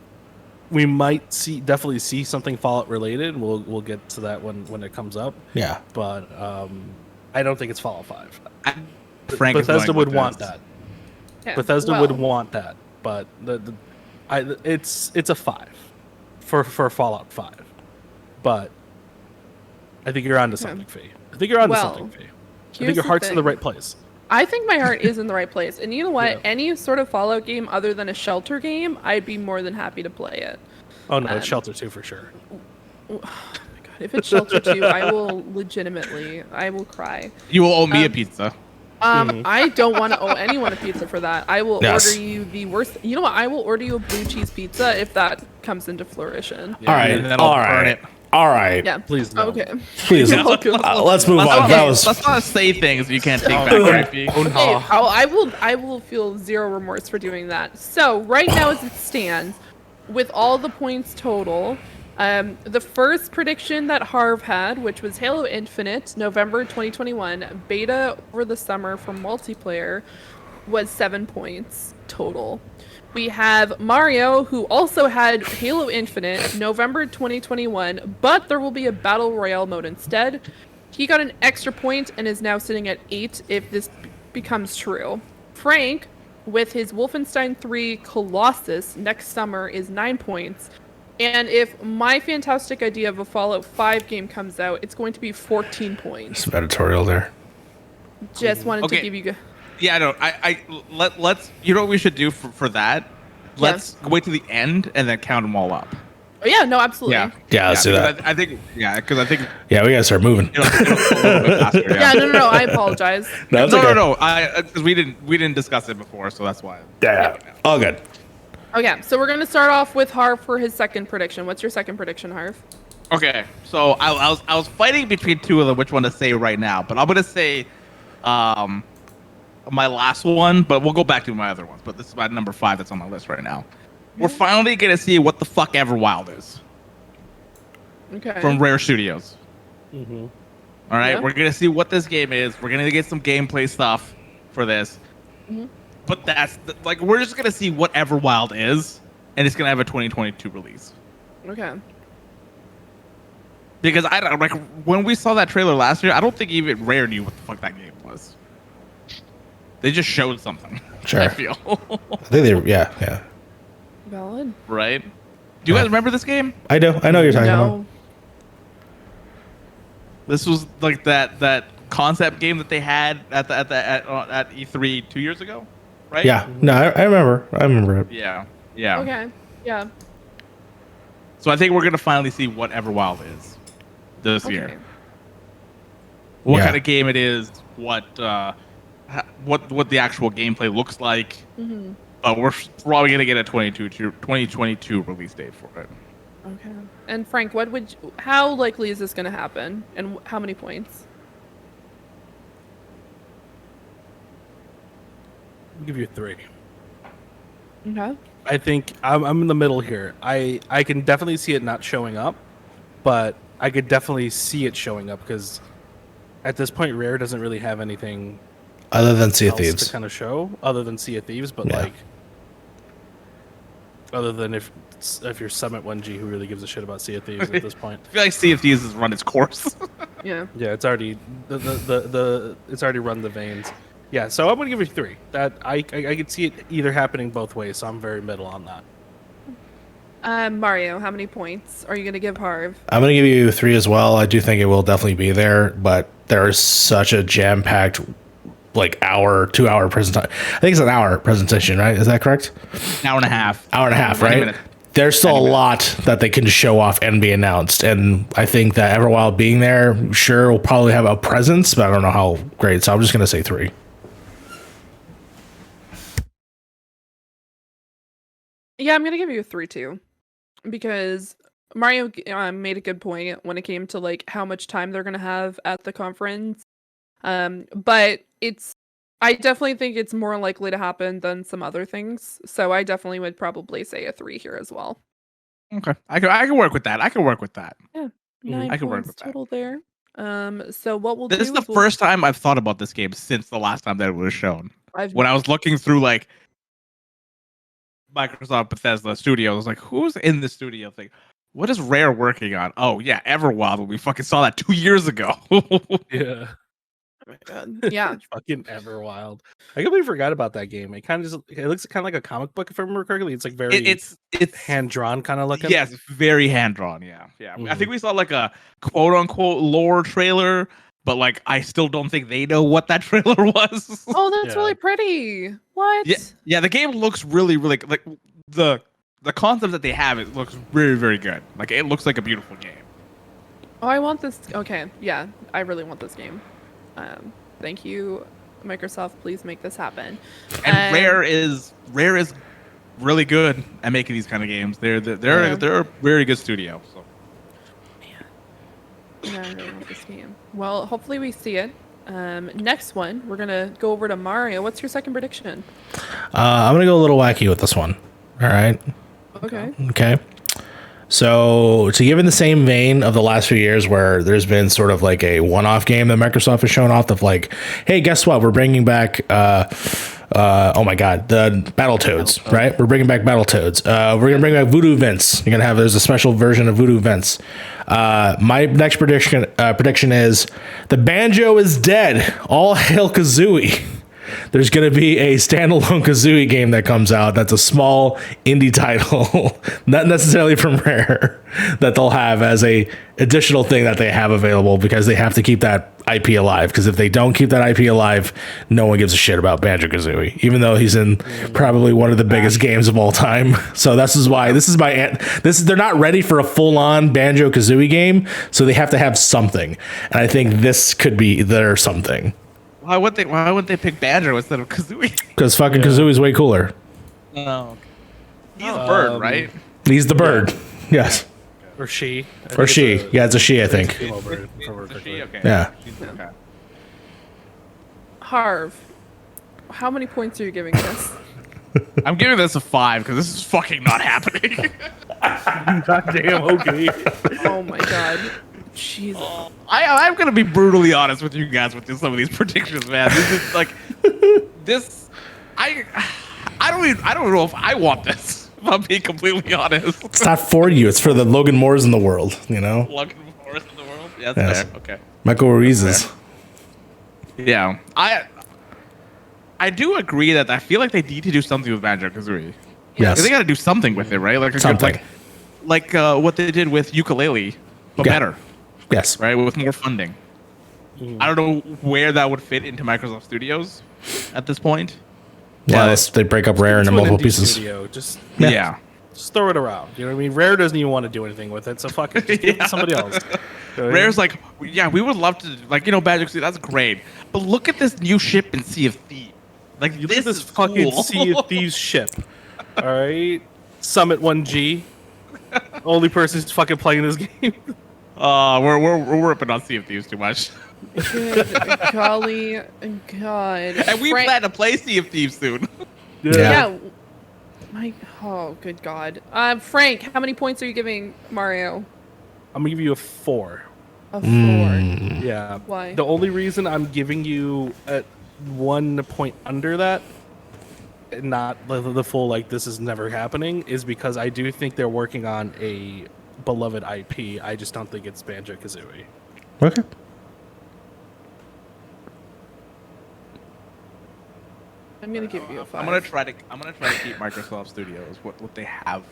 we might definitely see something Fallout related. We'll get to that when it comes up. Yeah. But I don't think it's Fallout 5. Frank Bethesda would want that. Yeah, Bethesda would want that, but it's a 5 for Fallout 5. But I think you're onto something, Fee. I think you're onto something, Fee. I think your heart's in the right place. I think my heart is in the right place. And you know what? Yeah. Any sort of Fallout game other than a Shelter game, I'd be more than happy to play it. Oh no, it's Shelter 2 for sure. Oh my god, if it's Shelter 2, I will cry. You will owe me a pizza. I don't want to owe anyone a pizza for that. I will Yes. order you the worst. You know what? I will order you a blue cheese pizza if that comes into fruition. Yeah, all right. and then I'll burn it. All right. Yeah. Please no. Okay. Please. You're welcome. Let's move on. Let's not say things you can't take back, right, Fee? Okay, I will feel zero remorse for doing that. So right now, as it stands, with all the points total, the first prediction that Harv had, which was Halo Infinite, November 2021, beta over the summer for multiplayer, was 7 points total. We have Mario, who also had Halo Infinite, November 2021, but there will be a Battle Royale mode instead. He got an extra point and is now sitting at 8 if this becomes true. Frank, with his Wolfenstein 3 Colossus next summer, is 9 points. And if my fantastic idea of a Fallout 5 game comes out, it's going to be 14 points. Some editorial there. Just wanted to give you... Yeah, no, let's. You know what we should do for that? Let's wait to the end and then count them all up. Oh, yeah, no, absolutely. Yeah, let's do that. I think. Yeah, Yeah, we gotta start moving. You know, a little bit faster, Yeah, no, I apologize. No, it's okay. No. Because we didn't discuss it before, so that's why. Yeah. All good. Okay, so we're gonna start off with Harv for his second prediction. What's your second prediction, Harv? Okay, so I was fighting between two of them, which one to say right now, but I'm gonna say, my last one, but we'll go back to my other ones. But this is my number 5 that's on my list right now. We're finally gonna see what the fuck Everwild is. Okay. From Rare Studios. Mm-hmm. All right, Yeah. we're gonna see what this game is. We're gonna get some gameplay stuff for this. Mm-hmm. But we're just gonna see what Everwild is, and it's gonna have a 2022 release. Okay. Because I don't when we saw that trailer last year, I don't think even Rare knew what the fuck that game was. They just showed something. Sure. I feel. I think they. Yeah. Valid. Right? Do you guys remember this game? I do. I know what you're talking about. No. This was like that concept game that they had at E3 2 years ago, right? Yeah. No, I remember. I remember it. Yeah. Okay. Yeah. So I think we're gonna finally see what Everwild is this year. Okay. What Yeah. kind of game it is? What the actual gameplay looks like? Mm-hmm. But we're probably gonna get a 2022 release date for it. Okay. And Frank, how likely is this going to happen, and how many points? I'll give you 3. Okay. I think I'm in the middle here. I can definitely see it not showing up, but I could definitely see it showing up because at this point, Rare doesn't really have anything Other than Sea of else Thieves. to kind of show other than Sea of Thieves, but Yeah. like other than if you're Summit 1G, who really gives a shit about Sea of Thieves at this point? I feel like Sea of Thieves has run its course. Yeah. Yeah, it's already it's already run the veins. Yeah, so I'm gonna give it 3. That I could see it either happening both ways, so I'm very middle on that. Mario, how many points are you going to give Harv? I'm going to give you 3 as well. I do think it will definitely be there, but there is such a jam-packed, like 2-hour presentation. I think it's an hour presentation, right? Is that correct? Hour and a half. Hour and a half, 20 right? minutes. There's still a 20 minutes. lot that they can show off and be announced, and I think that Everwild being there, sure, will probably have a presence, but I don't know how great. So I'm just going to say 3. Yeah, I'm going to give you a 3 too. Because Mario made a good point when it came to like how much time they're going to have at the conference. But I definitely think it's more likely to happen than some other things. So I definitely would probably say a 3 here as well. Okay, I can work with that. I can work with that. Yeah, 9 I can work points with that. total there. So what we'll do This is the is first time I've thought about this game since the last time that it was shown. When I was looking through like Microsoft Bethesda Studios, I was like, who's in the studio thing? What is Rare working on? Oh yeah, Everwild. We fucking saw that 2 years ago. Yeah. Oh my God. Yeah. Fucking Everwild. I completely forgot about that game. It kind of it looks kind of like a comic book if I remember correctly. It's like very it's hand drawn kind of looking. Yes, very hand drawn. Yeah. Mhm. I think we saw like a quote unquote lore trailer, but like I still don't think they know what that trailer was. Oh, that's Yeah. really pretty. What? Yeah. The game looks really, really like the concept that they have. It looks very, very good. Like it looks like a beautiful game. Oh, I want this. Okay, yeah, I really want this game. Thank you, Microsoft. Please make this happen. And Rare is really good at making these kind of games. They're a very good studio. So. Yeah, I really want this game. Well, hopefully we see it. Next one, we're gonna go over to Mario. What's your second prediction? I'm going to go a little wacky with this one. All right. Okay. So to give in the same vein of the last few years where there's been sort of like a one-off game that Microsoft has shown off of like, hey, guess what? We're bringing back, oh my God, the Battletoads, right? We're bringing back Battletoads. We're going to bring back Voodoo Vince. There's a special version of Voodoo Vince. My next prediction is the banjo is dead. All hail Kazooie. There's going to be a standalone Kazooie game that comes out that's a small indie title, not necessarily from Rare, that they'll have as a additional thing that they have available because they have to keep that IP alive. Because if they don't keep that IP alive, no one gives a shit about Banjo-Kazooie, even though he's in probably one of the biggest games of all time. So this is why they're not ready for a full-on Banjo-Kazooie game, so they have to have something. And I think this could be their something. Why wouldn't they pick Banjo instead of Kazooie? Because fucking Kazooie's way cooler. No. He's a bird, right? He's the bird. Yes. Or she. Or she. Yeah, it's a she, I think. Female bird. Is she? Okay. Yeah. Okay. Harv, how many points are you giving this? I'm giving this a 5 because this is fucking not happening. Goddamn, okay. Oh my God. Jesus. I'm gonna be brutally honest with you guys with some of these predictions, man. This is like this. I don't know if I want this. If I'm being completely honest. It's not for you. It's for the Logan Moores in the world, you know? Logan Morris in the world. Yeah, that's Yes. fair. Okay. Michael Ruiz's. Yeah, I do agree that I feel like they need to do something with Banjo-Kazooie. Yes. They got to do something with it, right? Like Something. like what they did with Ukulele, but Yeah. better, Yes. right? With more funding. I don't know where that would fit into Microsoft Studios at this point. Yeah, But- they break up Rare into To an multiple indie pieces. studio, Just Yeah. throw it around. You know what I mean? Rare doesn't even want to do anything with it, so fuck it. Just give it to somebody else. You know what I mean? Rare's like, yeah, we would love to, like, Banjo-Kazooie, that's great. But look at this new ship in Sea of Thieves. Like, You look this at this is fucking cool. Sea of Thieves ship. All right, Summit 1G. Only person who's fucking playing this game. We're ripping on Sea of Thieves too much. Good golly, God. And we plan to play Sea of Thieves soon. Yeah. Oh, good God. Frank, how many points are you giving Mario? I'm gonna give you a 4. A 4. Yeah. Why? The only reason I'm giving you a 1 point under that, not the full like this is never happening, is because I do think they're working on a beloved IP. I just don't think it's Banjo-Kazooie. Okay. I'm gonna give you a 5. I'm gonna try to keep Microsoft Studios what they have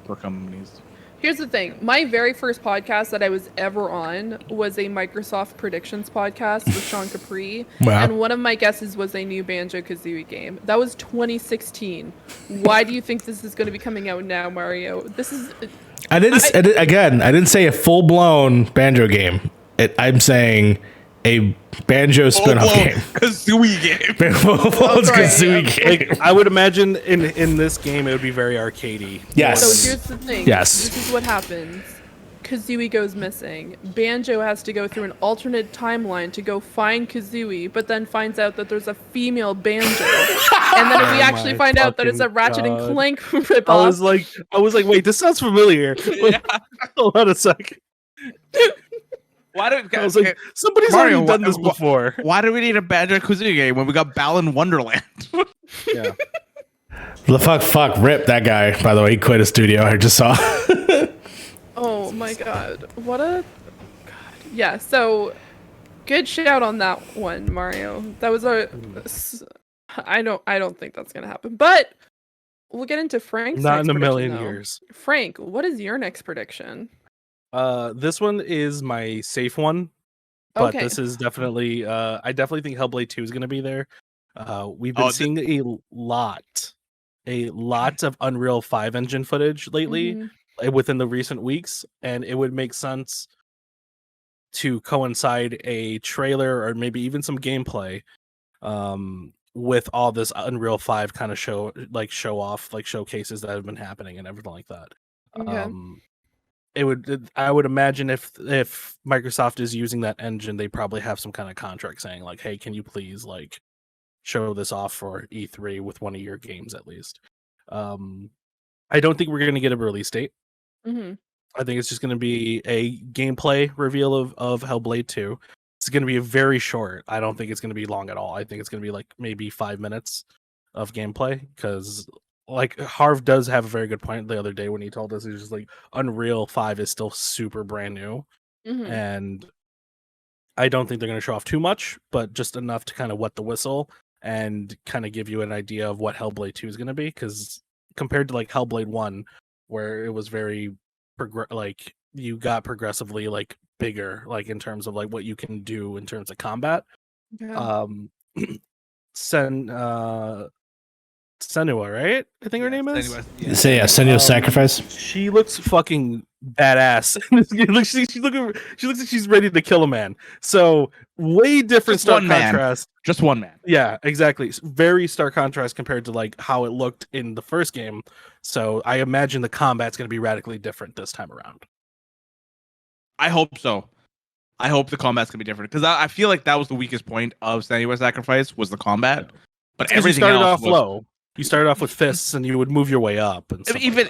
for companies. Here's the thing. My very first podcast that I was ever on was a Microsoft predictions podcast with Sean Capri. Wow. And one of my guesses was a new Banjo-Kazooie game. That was 2016. Why do you think this is going to be coming out now, Mario? This is... I didn't say a full-blown Banjo game. I'm saying a Banjo spin-off game. Kazooie game. Kazooie game. Like, I would imagine in this game it would be very arcadey. Yes. So here's the thing. Yes. This is what happens. Kazooie goes missing. Banjo has to go through an alternate timeline to go find Kazooie, but then finds out that there's a female Banjo. And then we actually find out that it's a Ratchet and Clank ripoff. I was like, wait, this sounds familiar. Hold on a sec. Why do I was like, somebody's already done this before. Why do we need a Banjo-Kazooie game when we got Balan Wonderland? Yeah. Fuck, rip that guy. By the way, he quit his studio. I just saw. Oh my God. What a... God. Yeah, so... Good shout on that one, Mario. That was a... I don't think that's gonna happen. But we'll get into Frank's Not next in a million prediction, though. years. Frank, what is your next prediction? This one is my safe one. But Okay. this is definitely I definitely think Hellblade 2 is gonna be there. We've been seeing a lot of Unreal 5 engine footage lately. Mhm. Within the recent weeks, and it would make sense to coincide a trailer or maybe even some gameplay with all this Unreal 5 kind of show off, like showcases that have been happening and everything like that. Okay. I would imagine if Microsoft is using that engine, they probably have some kind of contract saying like, hey, can you please like show this off for E3 with one of your games at least. I don't think we're going to get a release date. Mm-hmm. I think it's just going to be a gameplay reveal of Hellblade 2. It's going to be very short. I don't think it's going to be long at all. I think it's going to be like maybe 5 minutes of gameplay because like Harv does have a very good point the other day when he told us he's just like Unreal 5 is still super brand new. Mm-hmm. And I don't think they're going to show off too much, but just enough to kind of wet the whistle and kind of give you an idea of what Hellblade 2 is going to be because compared to like Hellblade 1 where it was very like you got progressively like bigger like in terms of like what you can do in terms of combat. Yeah. Senua, right? I think her name is. Senua's Sacrifice. She looks fucking badass. she looks like she's ready to kill a man. So way different stark contrast. Just one man. Yeah, exactly. Very stark contrast compared to like how it looked in the first game. So I imagine the combat's going to be radically different this time around. I hope so. I hope the combat's going to be different because I feel like that was the weakest point of Senua's Sacrifice was the combat. But everything started else off low. You started off with fists and you would move your way up. And even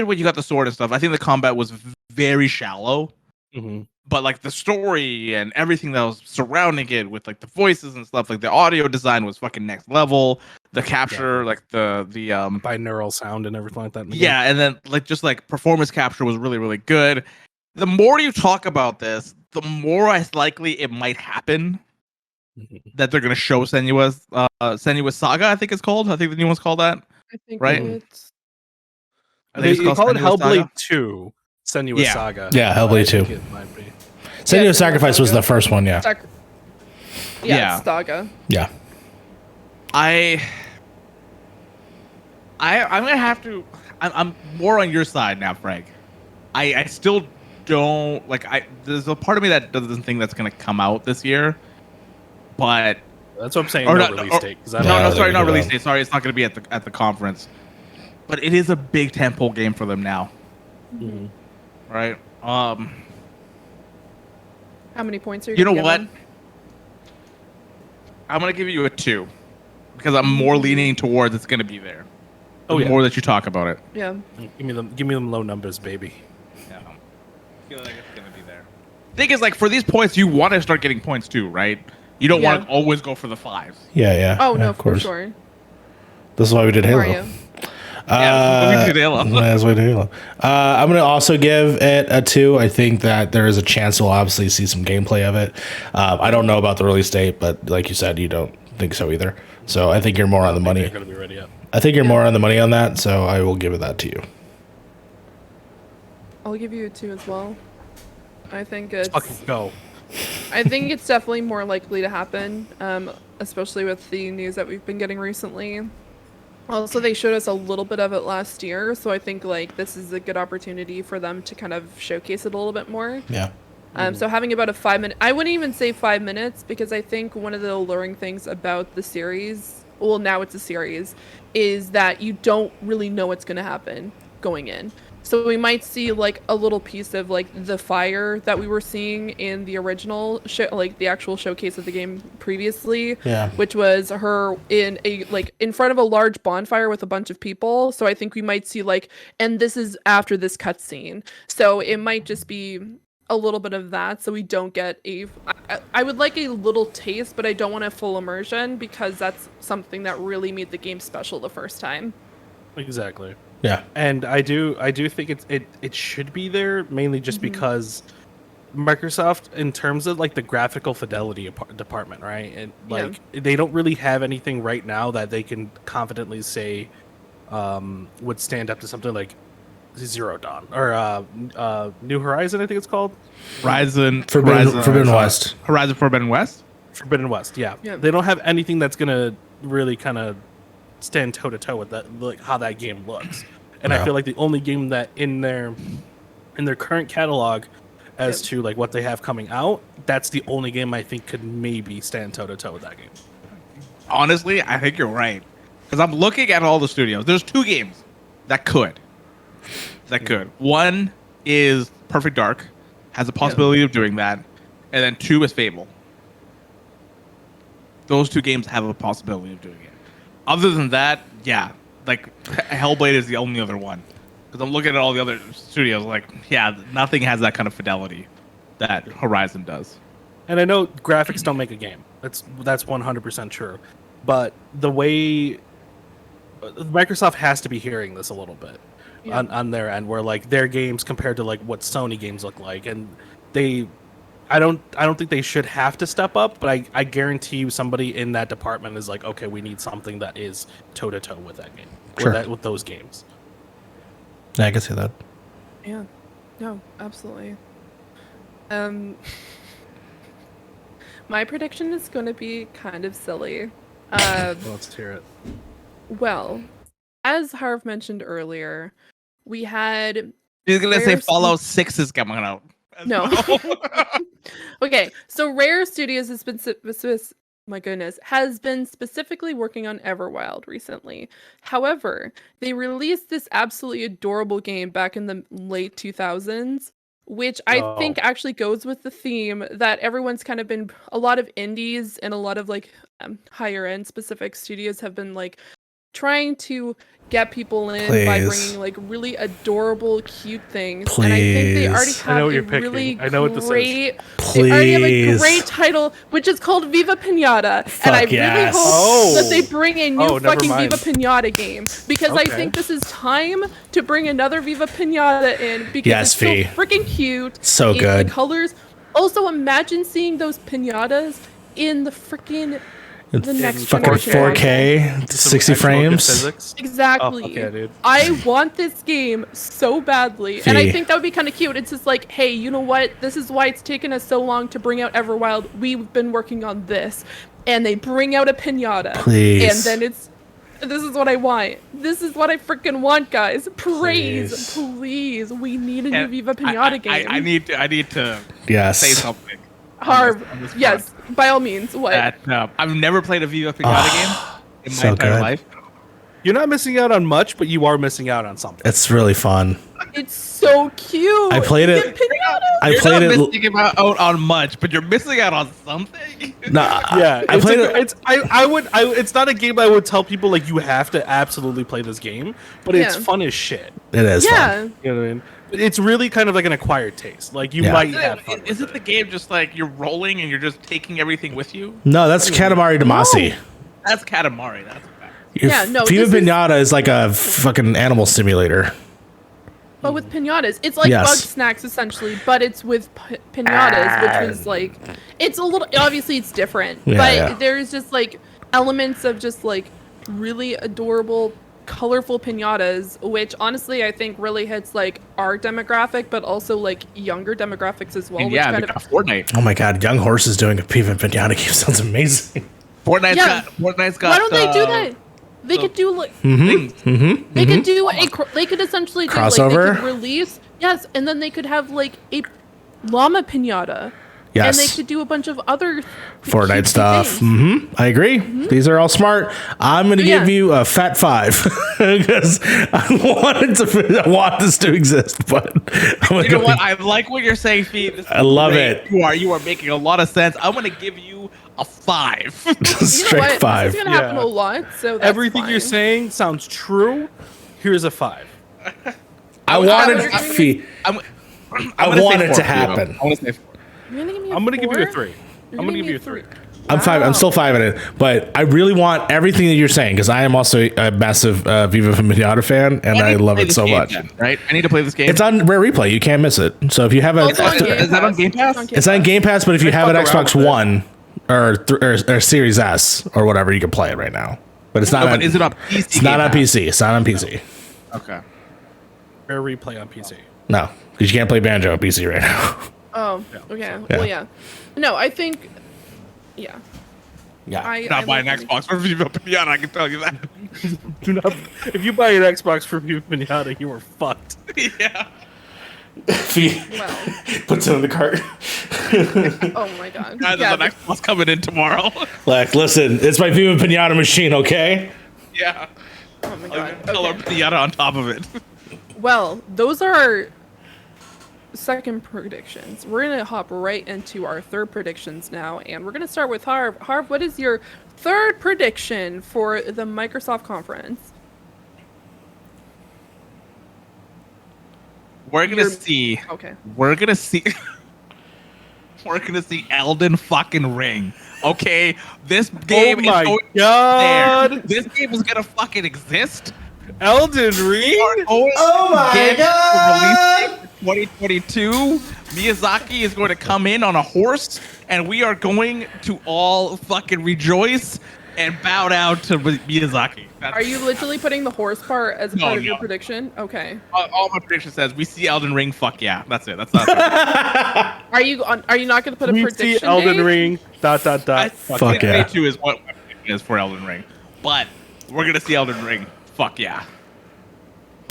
when you got the sword and stuff, I think the combat was very shallow. Mm-hmm. But like the story and everything that was surrounding it with like the voices and stuff, like the audio design was fucking next level. The capture, like the binaural sound and everything like that. Yeah, and then like just like performance capture was really, really good. The more you talk about this, the more likely it might happen that they're going to show Senua's Saga, I think it's called. I think the new one's called that. I think right? It's... They call it Hellblade 2, Senua's Saga. Yeah, Hellblade 2. Senua's Sacrifice was the first one, yeah. It's Saga. Yeah. I'm going to have to... I'm more on your side now, Frank. I still don't... There's a part of me that doesn't think that's going to come out this year. But that's what I'm saying. Release date. Not release date. Sorry, it's not going to be at the conference. But it is a big tentpole game for them now. Mm-hmm. Right. How many points are you? You know gonna what? give him? I'm gonna give you a 2 because I'm more leaning towards it's gonna be there. Oh, The yeah. more that you talk about it. Yeah. Give me them low numbers, baby. Yeah. I feel like it's gonna be there. Thing is, like, for these points, you want to start getting points too, right? You don't want Yeah. to always go for the 5s. Yeah. Oh yeah, no, of for course. sure. This is why we did Halo. Mario. Yeah, we did Halo. That's why we did Halo. I'm gonna also give it a 2. I think that there is a chance we'll obviously see some gameplay of it. I don't know about the release date, but like you said, you don't think so either. So I think you're more on the money. They're gonna be ready yet. I think you're more on the money on that, so I will give it that to you. I'll give you a 2 as well. I think it's. Fucking go. I think it's definitely more likely to happen, especially with the news that we've been getting recently. Also, they showed us a little bit of it last year, so I think like this is a good opportunity for them to kind of showcase it a little bit more. Yeah. So having about a 5-minute, I wouldn't even say 5 minutes, because I think one of the alluring things about the series, well, now it's a series, is that you don't really know what's going to happen going in. So we might see like a little piece of like the fire that we were seeing in the original show, like the actual showcase of the game previously, Yeah. which was her in a like in front of a large bonfire with a bunch of people. So I think we might see like, and this is after this cutscene. So it might just be a little bit of that, so we don't get a. I would like a little taste, but I don't want a full immersion, because that's something that really made the game special the first time. Exactly. Yeah. And I do think it should be there, mainly just because Microsoft, in terms of like the graphical fidelity department, right? And like they don't really have anything right now that they can confidently say would stand up to something like Zero Dawn or New Horizon, I think it's called. Horizon Forbidden West. Horizon Forbidden West. Forbidden West, yeah. Yeah. They don't have anything that's gonna really kind of stand toe to toe with that, like how that game looks. And I No. feel like the only game that in their current catalog, as to like what they have coming out, that's the only game I think could maybe stand toe to toe with that game. Honestly, I think you're right. Because I'm looking at all the studios. There's 2 games that could. One is Perfect Dark, has a possibility of doing that. And then 2 is Fable. Those 2 games have a possibility of doing it. Other than that, yeah, like Hellblade is the only other one. Because I'm looking at all the other studios, like, yeah, nothing has that kind of fidelity that Horizon does. And I know graphics don't make a game. That's 100% true. But the way Microsoft has to be hearing this a little bit on their end, where like their games compared to like what Sony games look like, and I don't think they should have to step up, but I guarantee you somebody in that department is like, okay, we need something that is toe to toe with that game, Sure. with those games. Yeah, I can see that. Yeah, no, absolutely. My prediction is going to be kind of silly. Let's hear it. Well, as Harv mentioned earlier, we had He's gonna say Rare Fallout 6 is coming out. No. Okay, so Rare Studios has been has been specifically working on Everwild recently. However, they released this absolutely adorable game back in the late 2000s, which I think actually goes with the theme that everyone's kind of been, a lot of indies and a lot of like higher end specific studios have been like trying to get people in by Please. bringing like really adorable, cute things. And I think they already Please. have I know what a you're picking. really I know what this is. great. They already have a Please. great title, which is called Viva Pinata, and I Fuck really yes. hope that they bring a new Oh, never fucking mind. Viva Pinata game, because I Okay. think this is time to bring another Viva Pinata in, because Yes, it's so Fee. freaking cute. So It's good. The colors. Also, imagine seeing those pinatas in the freaking the next Fucking generation. 4K, 60 Actual good frames. physics. Exactly. Oh, okay, dude. I want this game so badly, and I Fee. think that would be kind of cute. It's just like, hey, you know what? This is why it's taken us so long to bring out Everwild. We've been working on this, and they bring out a pinata, Please. and then it's. This is what I want. This is what I freaking want, guys. Praise, please. We need a new And Viva Pinata game. I need to Yes. say something. Harv, on this yes, by all means. What? I've never played a Viva Pinata game in my so entire good. life. You're not missing out on much, but you are missing out on something. It's really fun. It's so cute. I played You it. get pinatas. I You're played not it. missing out on much, but you're missing out on something. Nah, Yeah, I played it. it's not a game I would tell people like you have to absolutely play this game, but it's Yeah. fun as shit. It is. Fun. Yeah. You know what I mean? But it's really kind of like an acquired taste. Like you Yeah. might have fun. Is it the game just like you're rolling and you're just taking everything with you? No, that's Katamari Damacy. That's Katamari. That's a fact. Yeah, no, Viva this is- Pinata is like a fucking animal simulator. But with pinatas, it's like Yes. bug snacks essentially, but it's with pinatas, which is like, it's a little, obviously it's different, Yeah, but yeah. there's just like elements of just like really adorable, colorful pinatas, which honestly I think really hits like our demographic, but also like younger demographics as well. And which yeah, kind they of, got Fortnite. Oh my god, Young Horse is doing a Viva Pinata game. Sounds amazing. Fortnite's Yeah. got. why don't they do that? They could do like Things. they could do they could essentially do like Crossover? they could release and then they could have like a llama pinata. Yes. And they could do a bunch of other Fortnite cutesy stuff. things. I agree. These are all smart. I'm going to Yeah. give you a fat 5 because I want this to exist, but I'm gonna You know go- what? I like what you're saying, Fee. This is I love great. it. You are making a lot of sense. I'm gonna give you a 5. You know Straight what? 5. This is gonna happen Yeah. a lot. So that's Everything you're fine. saying sounds true. Here's a 5. I would- wanted I would- Fee- I want it to happen. I want to say 4. You're gonna give me a I'm gonna give you a 4? 3. You're I'm gonna give you a 3. I'm 5. I'm still 5 in it, but I really want everything that you're saying because I am also a massive Viva Pinata fan and I love it so much. Right? I need to play this game. It's on Rare Replay. You can't miss it. So if you have a, Also on Game Is that on Pass. Game Pass? it's on Game Pass, but if you have an fuck around Xbox with it. One or Series S or whatever, you can play it right now. But it's not. No, on, but is it on PC? it's not Game on Pass? PC. It's not on PC. Okay. Rare replay on PC. No, because you can't play Banjo on PC right now. Oh, okay. Yeah. Well, yeah. No, I think. Yeah. Yeah. I Not buy an like Xbox for Viva Pinata, I can tell you that. Do not. If you buy an Xbox for Viva Pinata, you are fucked. Yeah. Well, Puts it in the cart. oh my god. Guys, Yeah, there's an Xbox coming in tomorrow. Like, listen, it's my Viva Pinata machine, okay? Yeah. oh my god. Color Okay. Pinata on top of it. Well, those are our second predictions. We're gonna hop right into our third predictions now, and we're gonna start with Harv. Harv, what is your third prediction for the Microsoft conference? We're gonna You're- see. Okay. We're gonna see. We're gonna see Elden fucking Ring. Okay, this game Oh my is going god! there. This game is gonna fucking exist. Elden Ring? Oh my God! 2022. Miyazaki is going to come in on a horse, and we are going to all fucking rejoice and bow down to Miyazaki. That's, Are you literally putting the horse part as a No, part of your no. prediction? Okay. all my prediction says we see Elden Ring. Fuck yeah, that's it. That's not. Are you not gonna put a We prediction? see Elden date? Ring. Dot. I Fuck yeah. 2022 is what my prediction is for Elden Ring, but we're gonna see Elden Ring. Fuck yeah.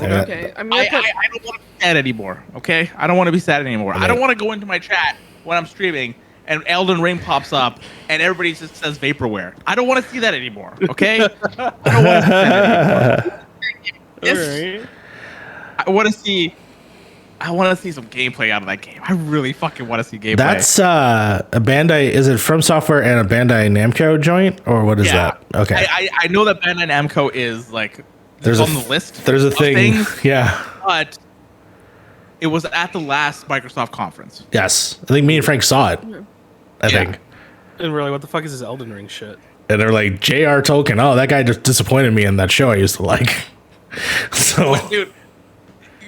Okay. I'm gonna I put. don't want to be sad anymore. Okay, I don't want to be sad anymore. I don't Okay. want to go into my chat when I'm streaming and Elden Ring pops up and everybody just says vaporware. I don't want to see that anymore. Okay, I don't want to see that anymore. Yes, Alright. I want to see. I want to see some gameplay out of that game. I really fucking want to see gameplay. That's a Bandai. Is it From Software and a Bandai Namco joint, or what is that? Okay. I know that Bandai Namco is like There's on a the list. There's a of thing. things, Yeah. but it was at the last Microsoft conference. Yes. I think me and Frank saw it. I Yeah. think. And we're like, what the fuck is this Elden Ring shit? And they're like, J.R. Tolkien. Oh, that guy just disappointed me in that show I used to like. So Dude,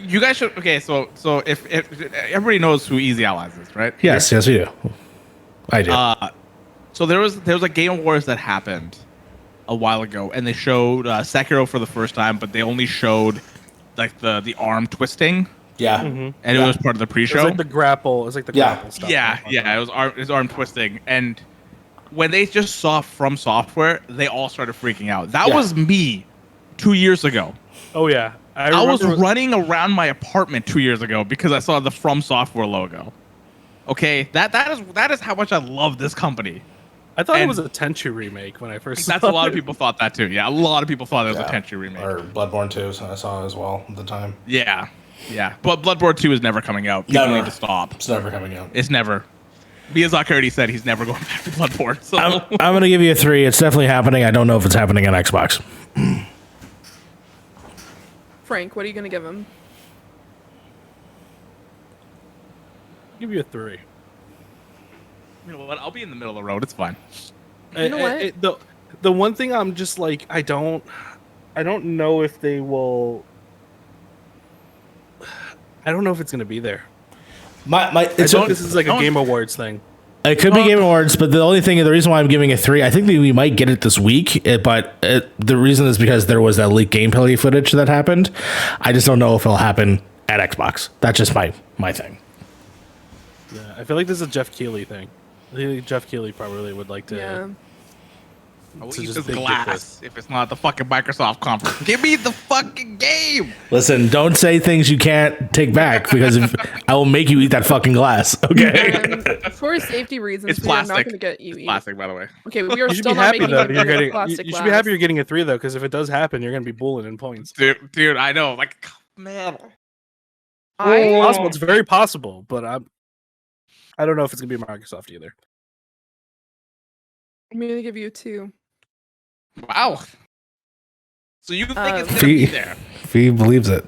you guys should. Okay, so if everybody knows who Easy Allies is, right? yes, we do. I do. So there was a Game Awards that happened a while ago, and they showed Sekiro for the first time, but they only showed like the arm twisting, yeah. and it was part of the It's pre-show. like the grapple. It's like the Yeah. grapple stuff. Yeah, it was arm twisting, and when they just saw From Software, they all started freaking out. That Yeah. was me 2 years ago. Oh yeah. I was remember- running around my apartment 2 years ago because I saw the From Software logo. Okay, that is how much I love this company. I thought it and- was a Tenchu remake when I first saw That's a lot it. of people thought that too. Yeah, a lot of people thought it was a Tenchu remake. Or Bloodborne 2, so I saw it as well at the time. Yeah, Yeah, but Bloodborne 2 is never coming out. People need to stop. It's never coming out. It's never. Miyazaki already said he's never going back to Bloodborne. So I'm going to give you a 3. It's definitely happening. I don't know if it's happening on Xbox. Frank, what are you going to give him? Give you a 3. you know what? I'll be in the middle of the road. It's fine. You know what? The one thing I'm just like, I don't know if they will. I don't know if it's gonna be there. This is like a Game Awards thing. It could be Game Awards, but the reason why I'm giving it 3, I think that we might get it this week. The reason is because there was that leaked gameplay footage that happened. I just don't know if it'll happen at Xbox. That's just my thing. Yeah, I feel like this is a Jeff Keighley thing. I think Jeff Keighley probably would like to. Yeah. I will eat this glass if it's not the fucking Microsoft conference. Give me the fucking game. Listen, don't say things you can't take back because I will make you eat that fucking glass. Okay. For safety reasons, It's we are not plastic. going to get you eat. Plastic, by the way. Okay, we are You should still be not happy making though. you You're drink getting. plastic You glass. should be happy you're getting a 3 though, because if it does happen, you're gonna be bulling in points. Dude, I know. Like, man. Possible. It's very possible, but I don't know if it's gonna be Microsoft either. I'm going to give you a 2. Wow. So you think it's going to be there? Fee believes it.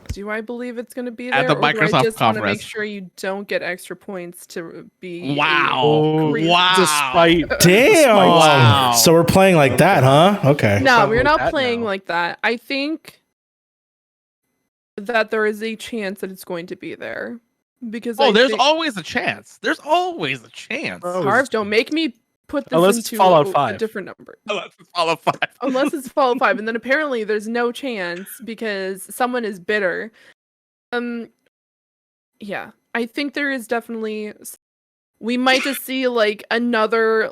Do I believe it's going to be there? At the or do I Microsoft just want to make conference. sure you don't get extra points to be Wow. crazy. Wow. Despite Damn. Wow. So we're playing like that, huh? Okay. No, Something we're like not that playing now. like that. I think that there is a chance that it's going to be there. Because There's think, always a chance. There's always a chance. Oh, Harv, don't make me put this Unless it's into Fallout a 5. different number. Unless it's Fallout 5. Unless it's Fallout 5, and then apparently there's no chance because someone is bitter. Yeah, I think there is definitely. We might just see like another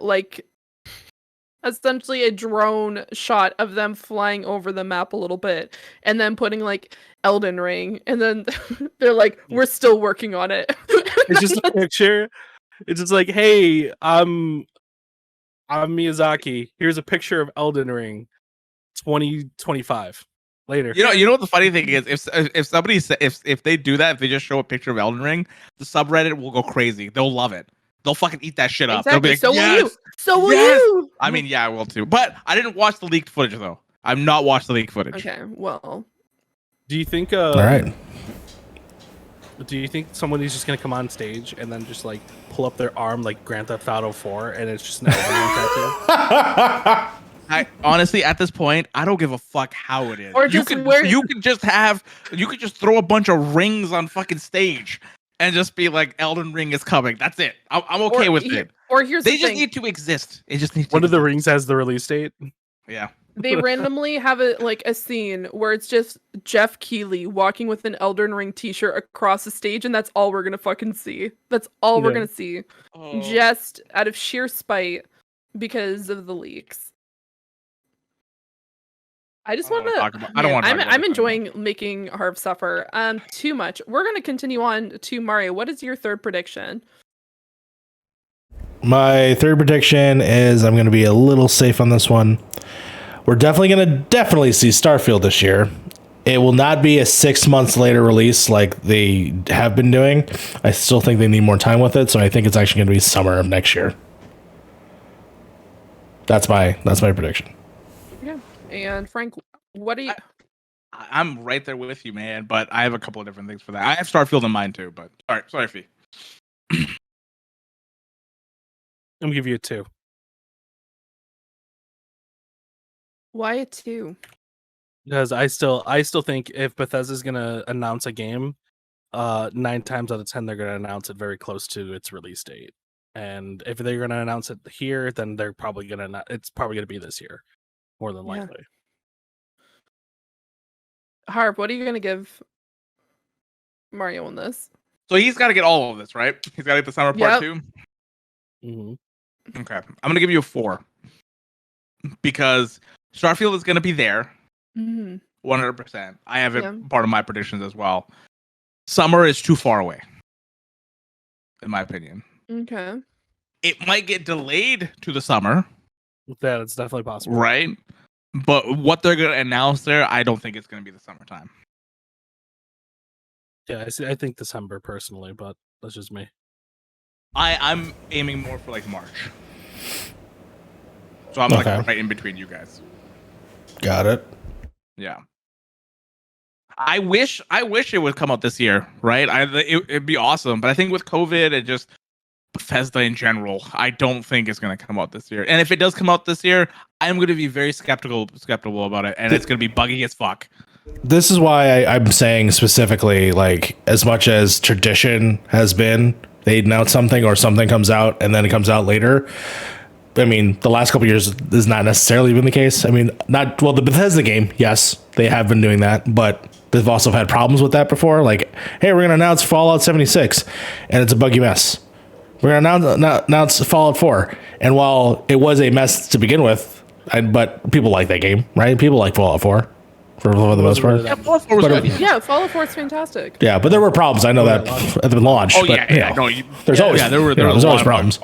essentially a drone shot of them flying over the map a little bit, and then putting like Elden Ring, and then they're like, "We're still working on it." It's just a picture. It's just like, hey, I'm Miyazaki. Here's a picture of Elden Ring, 2025 later. You know what the funny thing is? If somebody if they do that, if they just show a picture of Elden Ring, the subreddit will go crazy. They'll love it. They'll fucking eat that shit up. They'll be Exactly. like, So will yes! you. So will Yes! you. I mean, yeah, I will too. But I didn't watch the leaked footage though. I've not watched the leaked footage. Okay. Well. Do you think? All right. Do you think somebody's just gonna come on stage and then just like pull up their arm like Grand Theft Auto 4 and it's just an Elden Ring tattoo? I honestly, at this point, I don't give a fuck how it is. Or just wear- you could just throw a bunch of rings on fucking stage and just be like, Elden Ring is coming. That's it. I'm okay with it. Or here's They the just thing. need to exist. It just needs to One of the exist. rings has the release date. Yeah. They randomly have a scene where it's just Jeff Keighley walking with an Elden Ring t-shirt across the stage, and that's all we're gonna fucking see. That's all we're Yeah. gonna see. Oh. Just out of sheer spite because of the leaks. I just want to. I don't want to. I'm enjoying making Harv suffer. Too much. We're gonna continue on to Mario. What is your third prediction? My third prediction is I'm going to be a little safe on this one. We're definitely going to see Starfield this year. It will not be a 6 months later release like they have been doing. I still think they need more time with it, so I think it's actually going to be summer of next year. That's my prediction. Yeah. And Frank, what do you? I'm right there with you, man. But I have a couple of different things for that. I have Starfield in mind too. But sorry, Fee. I'm gonna give you a 2. Why a 2? Because I still think if Bethesda's gonna announce a game, 9 times out of 10 they're gonna announce it very close to its release date. And if they're gonna announce it here, then they're probably gonna it's probably gonna be this year, more than Yeah. likely. Harv, what are you gonna give Mario on this? So he's got to get all of this, right? He's got to get the summer part Yep. 2. Mm-hmm. Okay, I'm gonna give you a 4 because Starfield is gonna be there, Mm-hmm. 100%. I have it Yeah. part of my predictions as well. Summer is too far away, in my opinion. Okay. It might get delayed to the summer, Yeah, it's definitely possible. right? But what they're gonna announce there, I don't think it's gonna be the summertime. Yeah, I think December personally, but that's just me. I'm aiming more for like March. So I'm like right in between you guys. Got it. Yeah. I wish it would come out this year, right? It'd be awesome, but I think with COVID and just Bethesda in general, I don't think it's going to come out this year. And if it does come out this year, I'm going to be very skeptical about it, and it's going to be buggy as fuck. This is why I'm saying specifically, like, as much as tradition has been, they announce something or something comes out and then it comes out later. I mean, the last couple of years has not necessarily been the case. I mean, the Bethesda game, yes, they have been doing that, but they've also had problems with that before. Like, hey, we're going to announce Fallout 76, and it's a buggy mess. We're going to announce Fallout 4, and while it was a mess to begin with, but people like that game, right? People like Fallout 4 for the most part. Yeah, Fallout 4 was good. Yeah, Fallout 4 is fantastic. Yeah, but there were problems. I know that at the launch. Oh, but, yeah. There's always problems.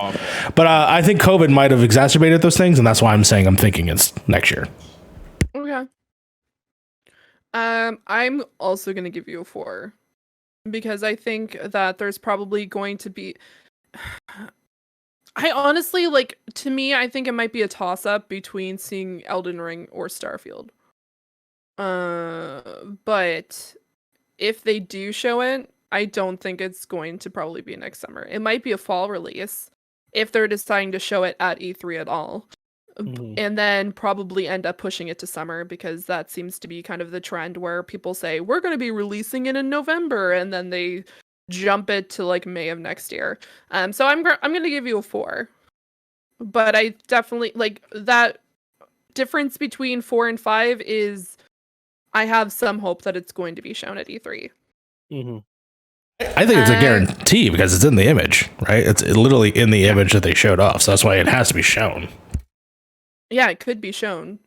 But I think COVID might have exacerbated those things, and that's why I'm thinking it's next year. Okay. I'm also going to give you a 4 because I think that there's probably going to be. I honestly, like, to me, I think it might be a toss-up between seeing Elden Ring or Starfield. But if they do show it, I don't think it's going to probably be next summer. It might be a fall release if they're deciding to show it at E3 at all. And then probably end up pushing it to summer because that seems to be kind of the trend where people say, we're going to be releasing it in November, and then they jump it to like May of next year. So I'm going to give you a 4. But I definitely like that difference between 4 and 5 is I have some hope that it's going to be shown at E3. I think it's a guarantee because it's in the image, right? It's literally in the image that they showed off. So that's why it has to be shown. Yeah, it could be shown.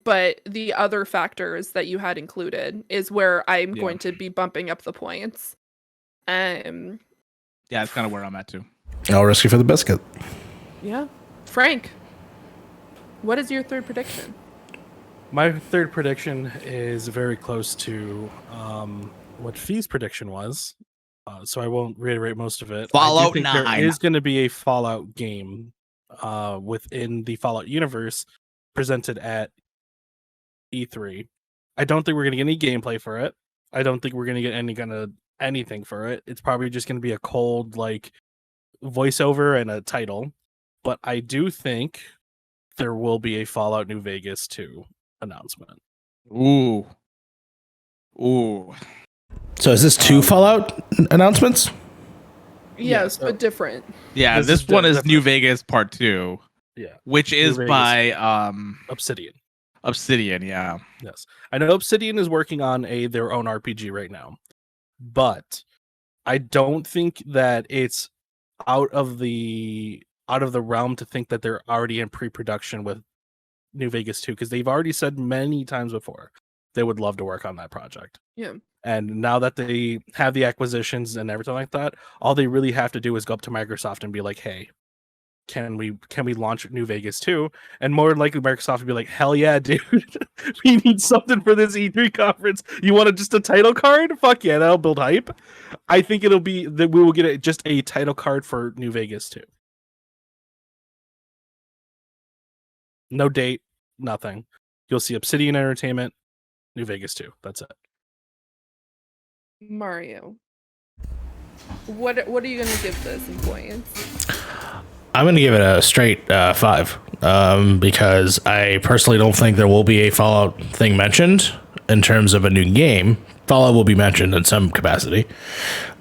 But the other factors that you had included is where I'm going to be bumping up the points. Yeah, it's kind of where I'm at too. All risky for the biscuit. Yeah. Frank, what is your third prediction? My third prediction is very close to what Fee's prediction was, so I won't reiterate most of it. Fallout 9. There is going to be a Fallout game within the Fallout universe presented at E3. I don't think we're going to get any gameplay for it. I don't think we're going to get any kind of anything for it. It's probably just going to be a cold like voiceover and a title. But I do think there will be a Fallout New Vegas 2 announcement. Ooh. So is this 2 Fallout announcements? Yes, but different. Yeah, this one is New Vegas Part 2. Yeah. Which is by Obsidian. Obsidian, yeah. Yes. I know Obsidian is working on their own RPG right now. But I don't think that it's out of the realm to think that they're already in pre-production with New Vegas 2 because they've already said many times before they would love to work on that project. Yeah. And now that they have the acquisitions and everything like that, all they really have to do is go up to Microsoft and be like, "Hey, can we launch New Vegas 2?" And more than likely Microsoft would be like, "Hell yeah, dude. We need something for this E3 conference. You want just a title card? Fuck yeah, that'll build hype." I think it'll be that we will get just a title card for New Vegas 2. No date, nothing. You'll see Obsidian Entertainment, New Vegas 2. That's it. Mario, what are you going to give this in points? I'm going to give it a straight 5 because I personally don't think there will be a Fallout thing mentioned in terms of a new game. Fallout will be mentioned in some capacity,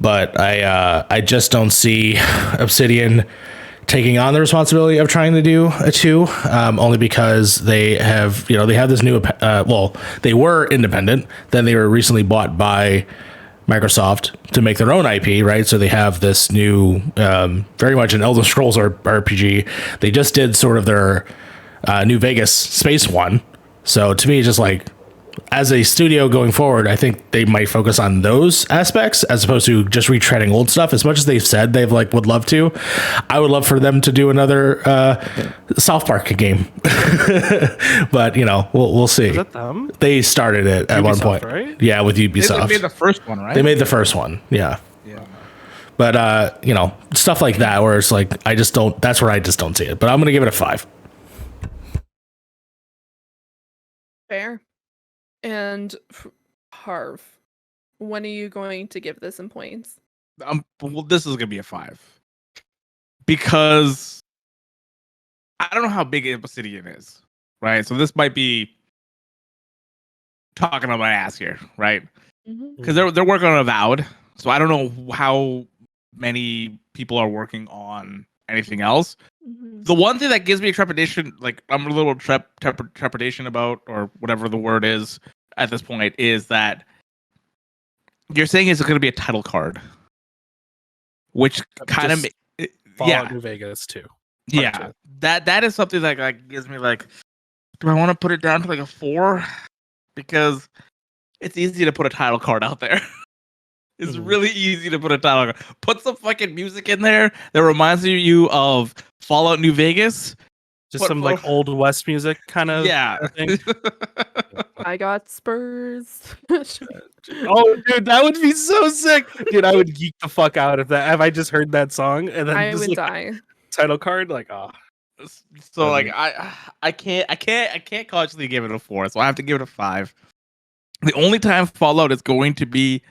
but I just don't see Obsidian taking on the responsibility of trying to do a 2, only because they have this new, they were independent, then they were recently bought by Microsoft to make their own IP, right? So they have this new, very much an Elder Scrolls RPG. They just did sort of their New Vegas space one. So to me, just like, as a studio going forward, I think they might focus on those aspects as opposed to just retreading old stuff. As much as they've said they've would love to, I would love for them to do another South Park game. But we'll see. Is that them? They started it at Ubisoft, one point, right? Yeah, with Ubisoft. They made the first one, right? They made the first one, yeah. Yeah. But stuff like that where it's like that's where I just don't see it. But I'm gonna give it a 5. Fair. And Harv, when are you going to give this in points? Well, this is gonna be a 5 because I don't know how big Obsidian is, right? So this might be talking on my ass here, right? Because they're working on Avowed, so I don't know how many people are working on anything else. The one thing that gives me a trepidation, like I'm a little trepidation about, or whatever the word is at this point, is that you're saying it's going to be a title card, which kind of Fallout New Vegas too. Yeah, that is something that gives me do I want to put it down to a 4? Because it's easy to put a title card out there. It's really easy to put a title card. Put some fucking music in there that reminds you of Fallout New Vegas. Just some old West music kind of thing. I got Spurs. Oh, dude, that would be so sick. Dude, I would geek the fuck out if I just heard that song and then I would die. Title card, So I can't consciously give it a 4, so I have to give it a 5. The only time Fallout is going to be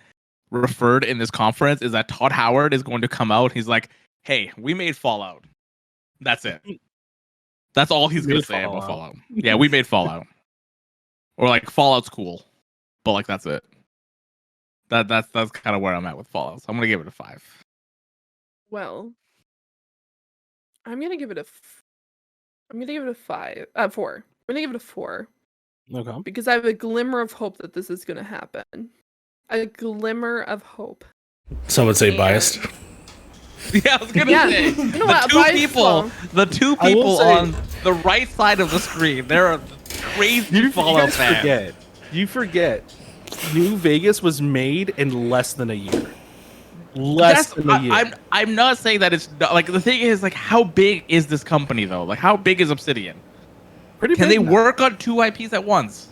referred in this conference is that Todd Howard is going to come out. He's like, "Hey, we made Fallout." That's it. That's all he's going to say about Fallout. Yeah, we made Fallout. Or Fallout's cool, but that's it. That's kind of where I'm at with Fallout. So I'm gonna give it a 5. Well, I'm gonna give it a 5. 4. I'm gonna give it a 4. Okay. Because I have a glimmer of hope that this is gonna happen. A glimmer of hope. Some would say biased. Yeah, I was gonna say the two people on the right side of the screen. They're crazy Fallout fans. You forget. New Vegas was made in less than a year. Less than a year. I'm not saying that it's not, the thing is how big is this company though? How big is Obsidian? Pretty Can big they now. work on 2 IPs at once?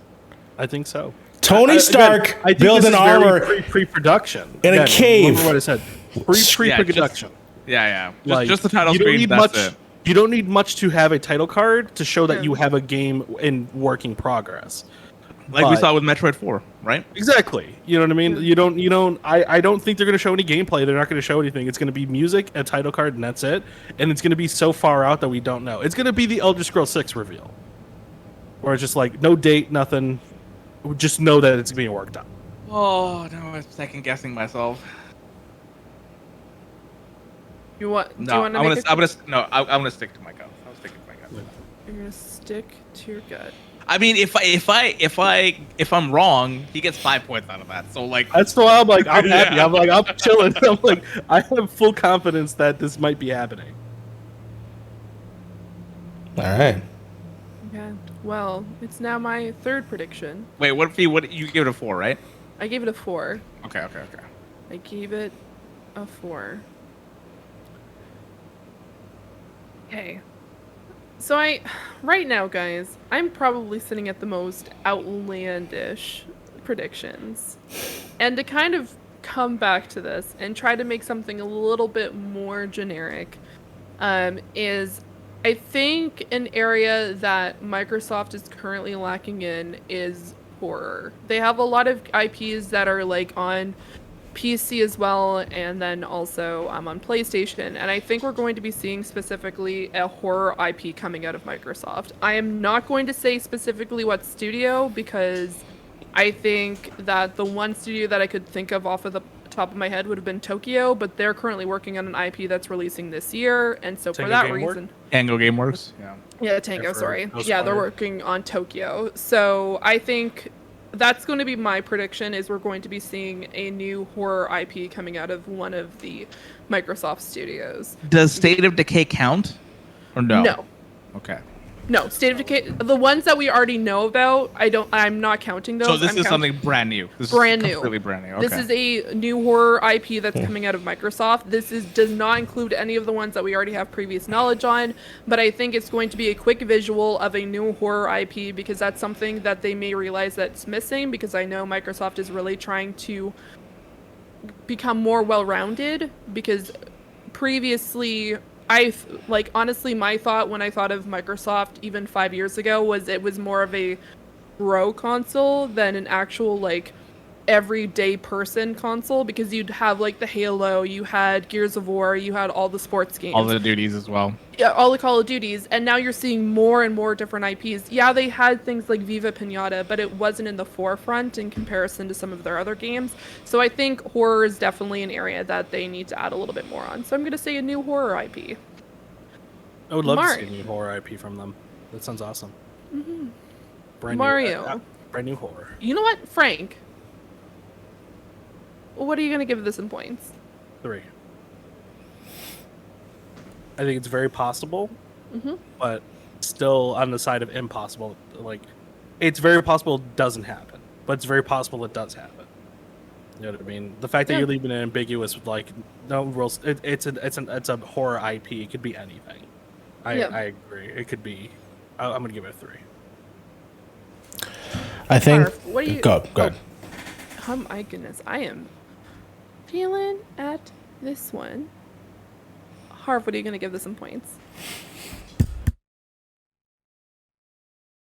I think so. Tony Stark built an armor pre-production in a cave. Remember what I said? Pre-production. Yeah. Just the title screen. That's it. You don't need much to have a title card to show that you have a game in working progress. We saw with Metroid 4, right? Exactly. You know what I mean? You don't. I don't think they're going to show any gameplay. They're not going to show anything. It's going to be music, a title card, and that's it. And it's going to be so far out that we don't know. It's going to be the Elder Scrolls 6 reveal, where it's just no date, nothing. Just know that it's being worked on. Oh no, I'm second guessing myself. I'm gonna stick to my gut. I'm sticking to my gut. You're gonna stick to your gut. I mean, if I'm wrong, he gets 5 points out of that. So that's why I'm I'm happy. I'm chilling. I have full confidence that this might be happening. All right. Okay. Well, it's now my third prediction. Wait, what you give it a 4, right? I gave it a 4. Okay. I gave it a 4. Okay. So right now, guys, I'm probably sitting at the most outlandish predictions. And to kind of come back to this and try to make something a little bit more generic, is I think an area that Microsoft is currently lacking in is horror. They have a lot of IPs that are on PC as well, and then also on PlayStation. And I think we're going to be seeing specifically a horror IP coming out of Microsoft. I am not going to say specifically what studio, because I think that the one studio that I could think of off of the top of my head would have been Tokyo, but they're currently working on an IP that's releasing this year, and so for that reason... Tango Gameworks? Yeah, Tango, sorry. Yeah, they're working on Tokyo. So I think that's going to be my prediction, is we're going to be seeing a new horror IP coming out of one of the Microsoft studios. Does State of Decay count? Or no? No. Okay. No, State of Decay. The ones that we already know about, I'm not counting those. So this is something brand new. This brand is new. completely brand new. Okay. This is a new horror IP that's coming out of Microsoft. Does not include any of the ones that we already have previous knowledge on, but I think it's going to be a quick visual of a new horror IP because that's something that they may realize that's missing, because I know Microsoft is really trying to become more well-rounded, because previously honestly, my thought when I thought of Microsoft even 5 years ago was it was more of a pro console than an actual like everyday person console, because you'd have like the Halo, you had Gears of War, you had all the sports games, all the duties as well. Yeah, all the Call of Duties, and now you're seeing more and more different IPs. Yeah, they had things like Viva Pinata, but it wasn't in the forefront in comparison to some of their other games. So I think horror is definitely an area that they need to add a little bit more on. So I'm going to say a new horror IP. I would love to see a new horror IP from them. That sounds awesome. Mm-hmm. Brand Mario. New, brand new horror. You know what, Frank? What are you going to give this in points? 3. I think it's very possible, but still on the side of impossible. Like, it's very possible it doesn't happen, but it's very possible it does happen. You know what I mean? The fact that you're leaving it ambiguous with like no rules. It's a horror IP. It could be anything. I agree. It could be. I'm gonna give it a 3. I think. Harv, what do you? Go ahead. Oh my goodness, I am feeling at this one. Harv, what are you going to give this in points?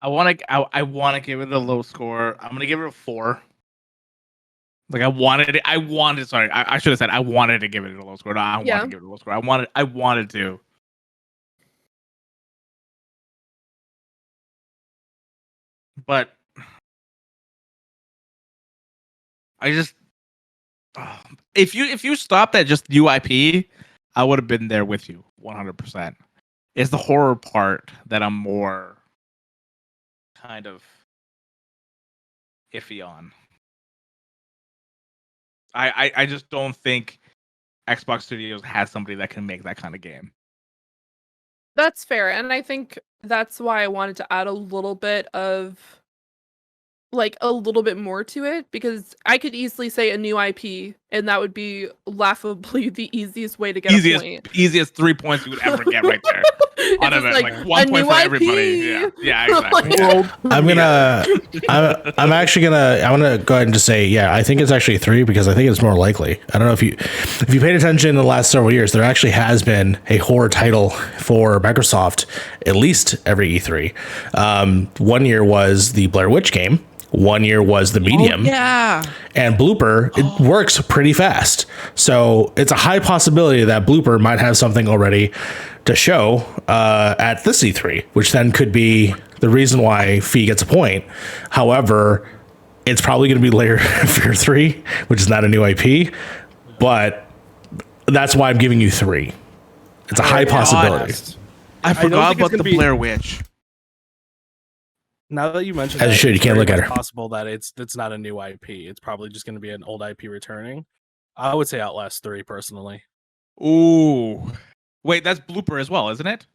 I want to give it a low score. I'm gonna give it a 4. Like I should have said I wanted to give it a low score. No, I wanted to give it a low score. I wanted to. But I just if you stopped at just UIP, I would have been there with you 100%. It's the horror part that I'm more kind of iffy on. I just don't think Xbox Studios has somebody that can make that kind of game. That's fair, and I think that's why I wanted to add a little bit more to it, because I could easily say a new IP, and that would be laughably the easiest way to get a point. Easiest 3 points you would ever get right there. Out of it, like 1 point for everybody. Yeah, exactly. Well, I'm gonna go ahead and just say, yeah, I think it's actually 3 because I think it's more likely. I don't know if you paid attention in the last several years, there actually has been a horror title for Microsoft at least every E3. 1 year was the Blair Witch game. 1 year was the Medium. And Blooper, it works pretty fast. So it's a high possibility that Blooper might have something already to show at this E3, which then could be the reason why Fee gets a point. However, it's probably going to be Layer of Fear 3, which is not a new IP, but that's why I'm giving you 3. It's a high possibility. I forgot about the Blair Witch. Now that you mentioned as you should, you can't look at her. It's possible that it's not a new IP. It's probably just going to be an old IP returning. I would say Outlast 3 personally. Ooh, wait, that's Blooper as well, isn't it?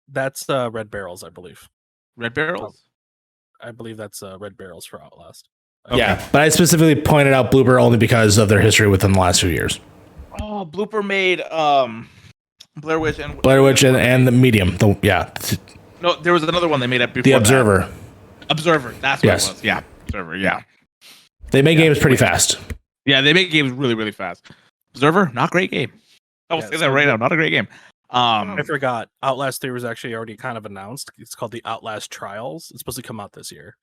That's Red Barrels, I believe. Red Barrels. I believe that's Red Barrels for Outlast. Okay. Yeah, but I specifically pointed out Blooper only because of their history within the last few years. Oh, Blooper made Blair Witch and the Medium. No, there was another one they made up before. The Observer. Observer, that's what it was. Yeah, Observer, yeah. They make games pretty fast. Yeah, they make games really, really fast. Observer, not great game. I will say that right now, not a great game. I forgot. Outlast 3 was actually already kind of announced. It's called the Outlast Trials. It's supposed to come out this year.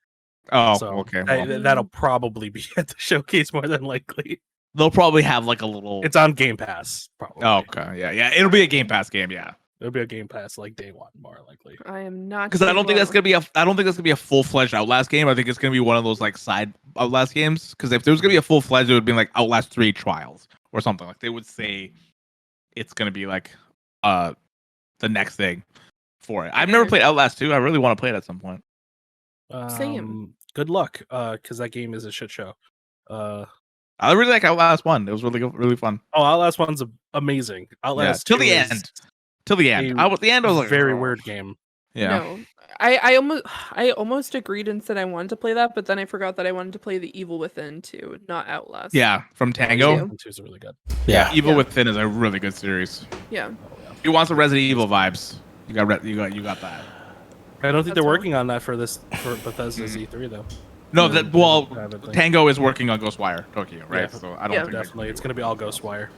Oh, so okay. That'll probably be at the showcase more than likely. They'll probably have like a little... It's on Game Pass, probably. Oh, okay, yeah. It'll be a Game Pass game, yeah. It'll be a Game Pass like day one, more likely. I am not, because I don't think that's gonna be a full-fledged Outlast game. I think it's gonna be one of those like side Outlast games. Because if there was gonna be a full-fledged, it would be like Outlast 3 Trials or something. Like they would say it's gonna be like the next thing for it. I've never played Outlast 2. I really want to play it at some point. Same. Good luck, because that game is a shit show. I really like Outlast 1. It was really fun. Oh, Outlast 1's amazing. Outlast till the end. Till the end. The end was like very weird game. Yeah. No, I almost agreed and said I wanted to play that, but then I forgot that I wanted to play The Evil Within too, not Outlast. Yeah, from Tango. too. Two's really good. Yeah. Evil Yeah. Within is a really good series. Yeah. If you want some Resident Evil vibes, you got that. I don't think That's they're all. working on that for Bethesda's E3 though. No, Yeah, that well, privately. Tango is working on Ghostwire Tokyo, right? Yeah. So I don't Yeah. think Definitely, it's gonna be all Ghostwire.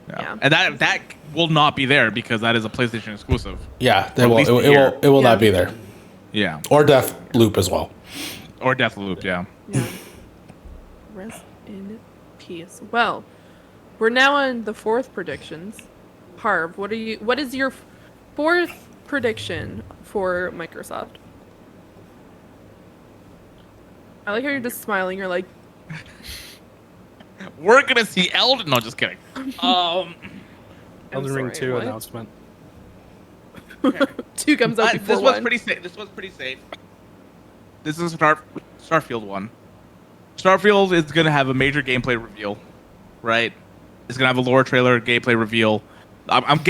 Yeah. And that will not be there because that is a PlayStation exclusive. Yeah, Or at least a year. it will Yeah. not be there. Yeah, Or Death Loop as well. or Deathloop. Yeah. Yeah. Rest in peace. Well, we're now on the fourth predictions. Harv, what is your fourth prediction for Microsoft? I like how you're just smiling. You're like, We're gonna see Elden. No, just kidding. I'm Elden Ring sorry, 2 what? announcement. 2 comes out before This was 1. pretty safe. This is Starfield 1. Starfield is gonna have a major gameplay reveal, right? It's gonna have a lore trailer, gameplay reveal. I'm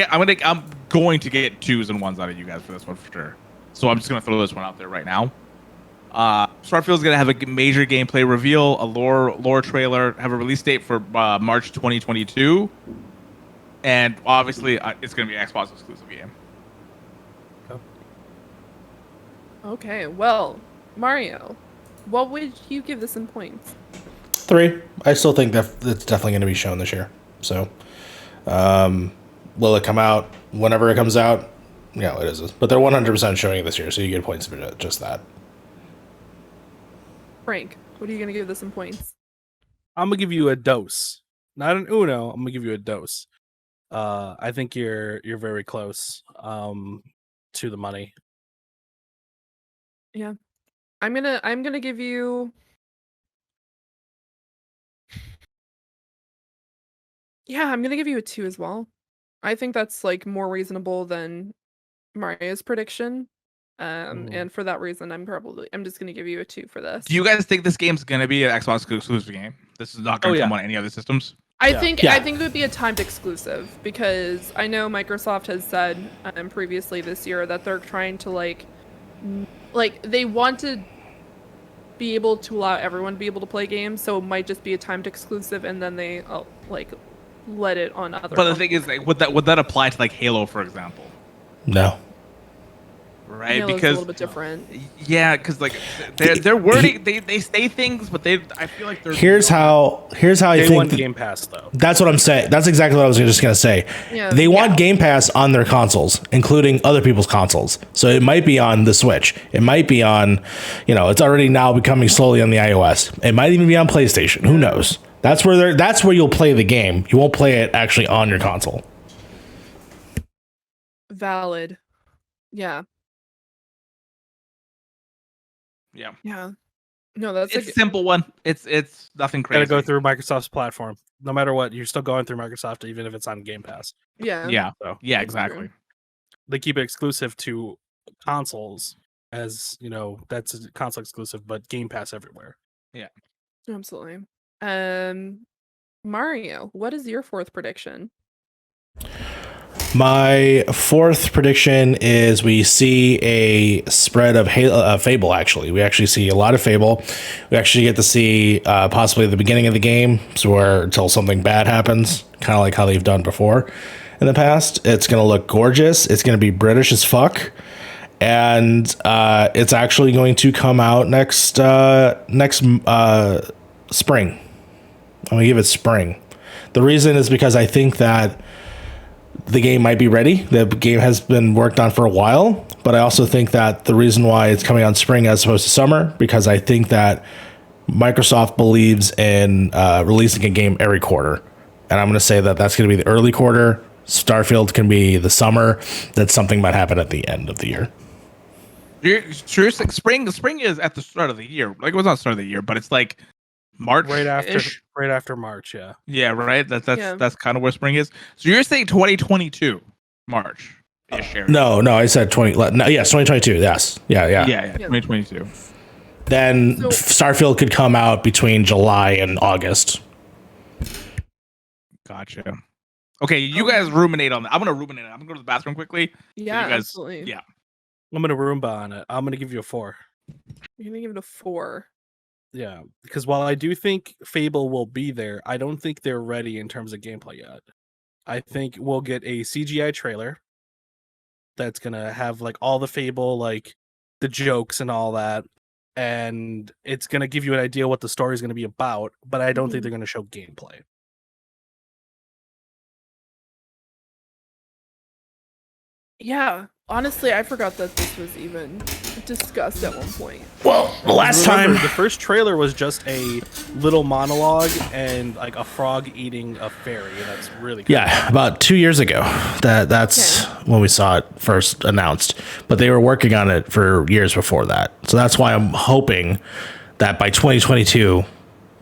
going to get 2s and 1s out of you guys for this one for sure. So I'm just gonna throw this one out there right now. Starfield is gonna have a major gameplay reveal, a lore trailer, have a release date for March 2022, and obviously it's gonna be an Xbox exclusive game. Okay, well, Mario, what would you give this in points? 3. I still think that it's definitely going to be shown this year. So, will it come out whenever it comes out? No, it isn't. But they're 100% showing it this year, so you get points for just that. Frank, what are you going to give this in points? I'm gonna give you a dose, not an uno. I'm gonna give you a dose. I think you're very close to the money. Yeah. I'm gonna give you. Yeah, I'm gonna give you a 2 as well. I think that's like more reasonable than Mario's prediction. And for that reason, I'm just gonna give you a 2 for this. Do you guys think this game's gonna be an Xbox exclusive game? This is not gonna come on any other systems. I Yeah. think Yeah. it would be a timed exclusive because I know Microsoft has said previously this year that they're trying to like they want to be able to allow everyone to be able to play games, so it might just be a timed exclusive, and then they let it on other. But the thing is, like, would that apply to like Halo, for example? No. Right? Halo's Because a little bit different. yeah, because like they're wording, they say things, but I feel like they're Here's how I Day think one that- Game Pass though. that's what I'm saying. That's exactly what I was just going to say. Yeah. They want Game Pass on their consoles, including other people's consoles. So it might be on the Switch. It might be on, it's already now becoming slowly on the iOS. It might even be on PlayStation. Who knows? That's where you'll play the game. You won't play it actually on your console. Valid. Yeah. yeah. Yeah. No, that's It's a simple one. It's nothing crazy. Gotta go through Microsoft's platform. No matter what, you're still going through Microsoft, even if it's on Game Pass. yeah. Yeah, So yeah, exactly. they keep it exclusive to consoles, as that's a console exclusive, but Game Pass everywhere. Absolutely. Mario, what is your fourth prediction? My fourth prediction is we see a spread of Fable, actually. We actually see a lot of Fable. We actually get to see possibly the beginning of the game, until something bad happens, kind of like how they've done before in the past. It's going to look gorgeous. It's going to be British as fuck. And it's actually going to come out next spring. I'm going to give it spring. The reason is because I think that the game might be ready. The game has been worked on for a while, but I also think that the reason why it's coming out spring as opposed to summer, because I think that Microsoft believes in releasing a game every quarter. And I'm going to say that that's going to be the early quarter. Starfield can be the summer. That something might happen at the end of the year. You're sure spring is at the start of the year. Like, it was not the start of the year, but it's like March. Right after March, yeah. Yeah, right. That's Yeah. kind of where spring is. So you're saying 2022 March? No, I said 2022. Yes, yeah. 2022. Then So- Starfield could come out between July and August. Gotcha. Okay, you guys ruminate on that. I'm gonna ruminate. I'm gonna go to the bathroom quickly. Yeah, you guys, absolutely. Yeah. I'm gonna Roomba on it. I'm gonna give you a 4. You're gonna give it a 4. Yeah, because while I do think Fable will be there, I don't think they're ready in terms of gameplay yet. I think we'll get a CGI trailer that's gonna have like all the Fable, like the jokes and all that, and it's gonna give you an idea what the story is gonna be about. But I don't think they're gonna show gameplay. Yeah, honestly, I forgot that this was even discussed at one point. Well, the last time the first trailer was just a little monologue and like a frog eating a fairy, and that's really cool. Yeah, about 2 years ago. That's when we saw it first announced. But they were working on it for years before that. So that's why I'm hoping that by 2022,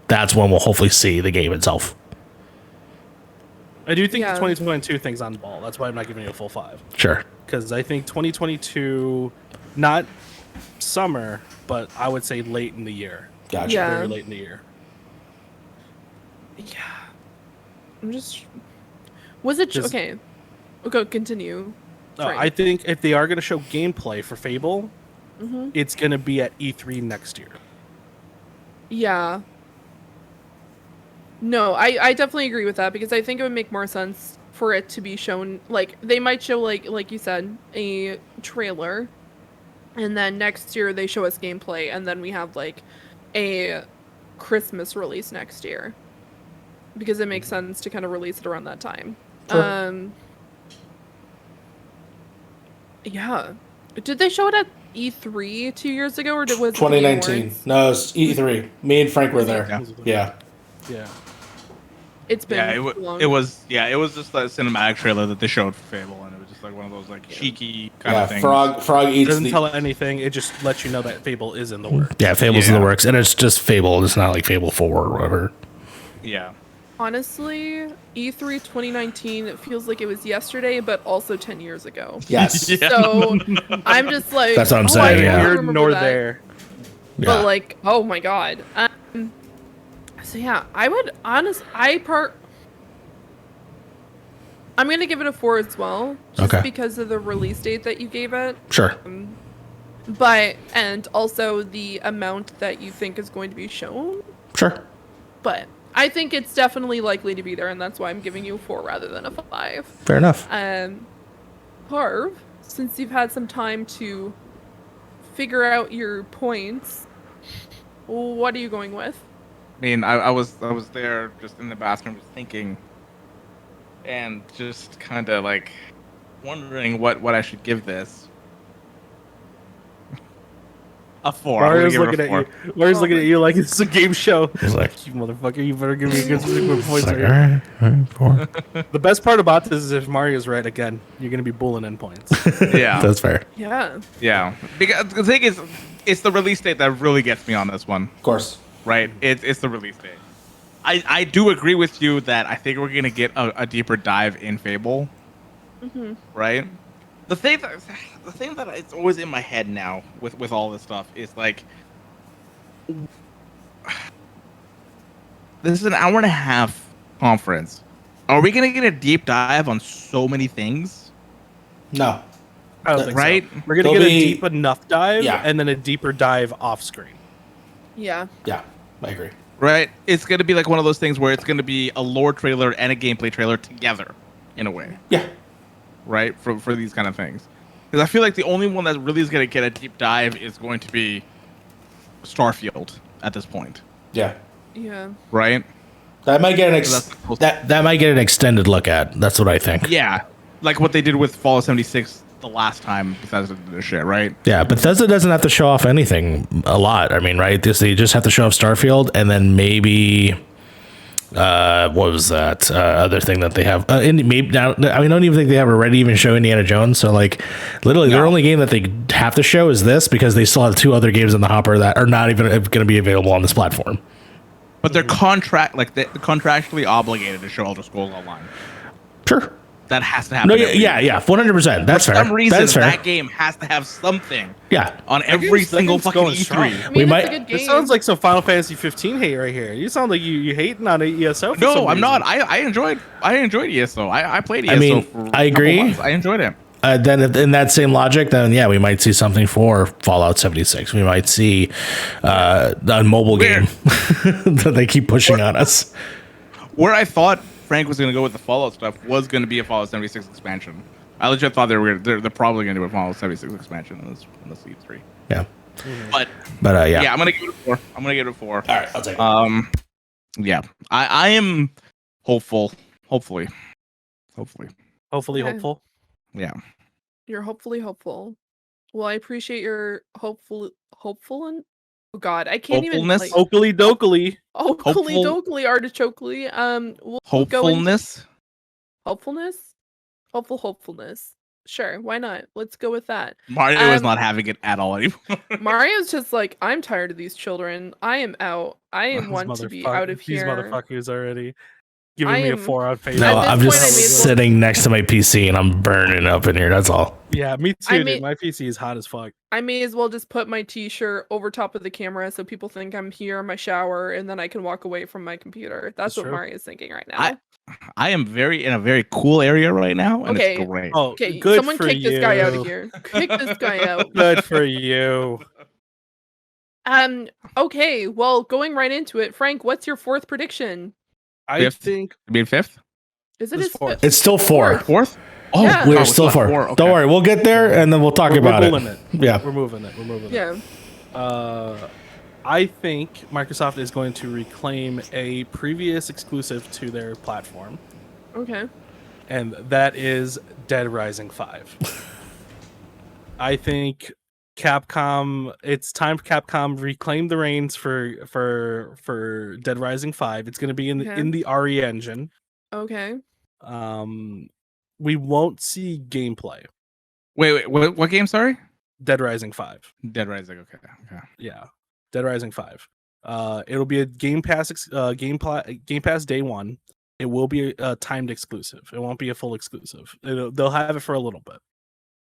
that's when we'll hopefully see the game itself. I do think the 2022 thing's on the ball. That's why I'm not giving you a full 5. Sure. Because I think 2022, not summer, but I would say late in the year. Gotcha. Yeah. Very late in the year. Yeah. I'm just. Was it okay? Okay, continue. I think if they are going to show gameplay for Fable, it's going to be at E3 next year. Yeah. No, I definitely agree with that because I think it would make more sense for it to be shown. Like they might show like you said a trailer, and then next year they show us gameplay, and then we have like a Christmas release next year because it makes sense to kind of release it around that time. Sure. Yeah. Did they show it at E3 2 years ago, or was it 2019? No, it's E3. Me and Frank were there. Yeah. It's been long. It was just the cinematic trailer that they showed for Fable, and it was just like one of those like cheeky kind of things. Frog eats. It doesn't tell anything. It just lets you know that Fable is in the works. Yeah, Fable's in the works, and it's just Fable. It's not like Fable 4 or whatever. Yeah. Honestly, E3 2019, it feels like it was yesterday, but also 10 years ago. Yes. So I'm just like, that's what I'm saying. I Yeah. Here remember nor that. there. Yeah. But like, oh my god. So yeah, I would I'm gonna give it a 4 as well, just because of the release date that you gave it. Sure. But and also the amount that you think is going to be shown. Sure. But I think it's definitely likely to be there, and that's why I'm giving you a 4 rather than a 5. Fair enough. Harv, since you've had some time to figure out your points, what are you going with? I mean, I was there just in the bathroom just thinking, and just kind of like wondering what I should give this. A 4. Mario's looking at you. Mario's looking at you like it's a game show. He's like, you motherfucker, you better give me a good points. like, all right, 4. The best part about this is if Mario's right again, you're gonna be bulling in points. Yeah, that's fair. Yeah. Yeah, because the thing is, it's the release date that really gets me on this one. Of course. Right, it's the release date. I do agree with you that I think we're gonna get a deeper dive in Fable. Right. The thing that it's always in my head now with all this stuff is like, this is an hour and a half conference. Are we gonna get a deep dive on so many things? No. I don't think right? so. We're gonna get a deep enough dive, and then a deeper dive off screen. Yeah. Yeah, I agree. Right? It's gonna be like one of those things where it's gonna be a lore trailer and a gameplay trailer together, in a way. Yeah. Right? For these kind of things. Because I feel like the only one that really is going to get a deep dive is going to be Starfield at this point. Yeah. Yeah. Right? That might get that might get an extended look at. That's what I think. Yeah. Like what they did with Fallout 76 the last time Bethesda did this shit, right? Yeah, Bethesda doesn't have to show off anything a lot. I mean, right? They just have to show off Starfield and then maybe what was that other thing that they have? Maybe now, I mean, I don't even think they have already even show Indiana Jones. So like, literally, their only game that they have to show is this because they still have 2 other games in the hopper that are not even going to be available on this platform. But they're contractually obligated to show Elder Scrolls Online. Sure. That has to happen. No, yeah, 100%. That's fair. For some reason, that's fair. that game has to have something. Yeah. On every single fucking E3. I mean, We might. a good game. It sounds like some Final Fantasy 15 hate right here. You sound like you hating on ESO. For some No, I'm reason. not. I enjoyed ESO. I played ESO. I mean, for I agree. months. I enjoyed it. then in that same logic, then yeah, we might see something for Fallout 76. We might see a mobile game that they keep pushing on us. Where I thought Frank was going to go with the Fallout stuff was going to be a Fallout 76 expansion. I legit thought they're probably going to do a Fallout 76 expansion in this E3. Yeah. But yeah, I'm gonna give it a 4. I'm gonna give it a 4. All right, I'll take it. Yeah, I am hopeful. Hopefully. Hopeful. Yeah. You're hopefully hopeful. Well, I appreciate your hopeful and oh god, I can't Hopefulness? even Oakley dokley. Oakley dokley artichokely. We'll go into Hopefulness. hopefulness. Sure, why not? Let's go with that. Mario is not having it at all anymore. Mario's just like, I'm tired of these children. I am out. I want to be out of These here. motherfuckers already giving me a 4 on Facebook. No, At this I'm point, just I may as well- sitting next to my PC and I'm burning up in here. That's all. Yeah, me too, dude. My PC is hot as fuck. I may as well just put my t-shirt over top of the camera so people think I'm here in my shower and then I can walk away from my computer. That's what true. Mario's thinking right now. I am in a very cool area right now, and Okay. it's great. Oh, Okay, good someone for kick you. this guy out of here. Kick this guy out. Good for you. Okay, well, going right into it, Frank, what's your 4th prediction? I Fifth? think You mean 5th? Is it It's his 4th. 5th? It's still 4. 4th? Oh, Yeah. We're it's still 4. Okay. Don't worry, we'll get there and then we'll talk about we're it. pulling it. Yeah. We're moving it. Yeah. I think Microsoft is going to reclaim a previous exclusive to their platform, Okay. and that is Dead Rising 5. I think Capcom. It's time for Capcom reclaim the reins for Dead Rising 5. It's going to be in Okay. the RE engine. Okay. We won't see gameplay. Wait, what game? Sorry, Dead Rising 5. Dead Rising. Okay. Yeah, Dead Rising 5. It'll be a Game Pass day one. It will be a timed exclusive. It won't be a full exclusive. They'll have it for a little bit.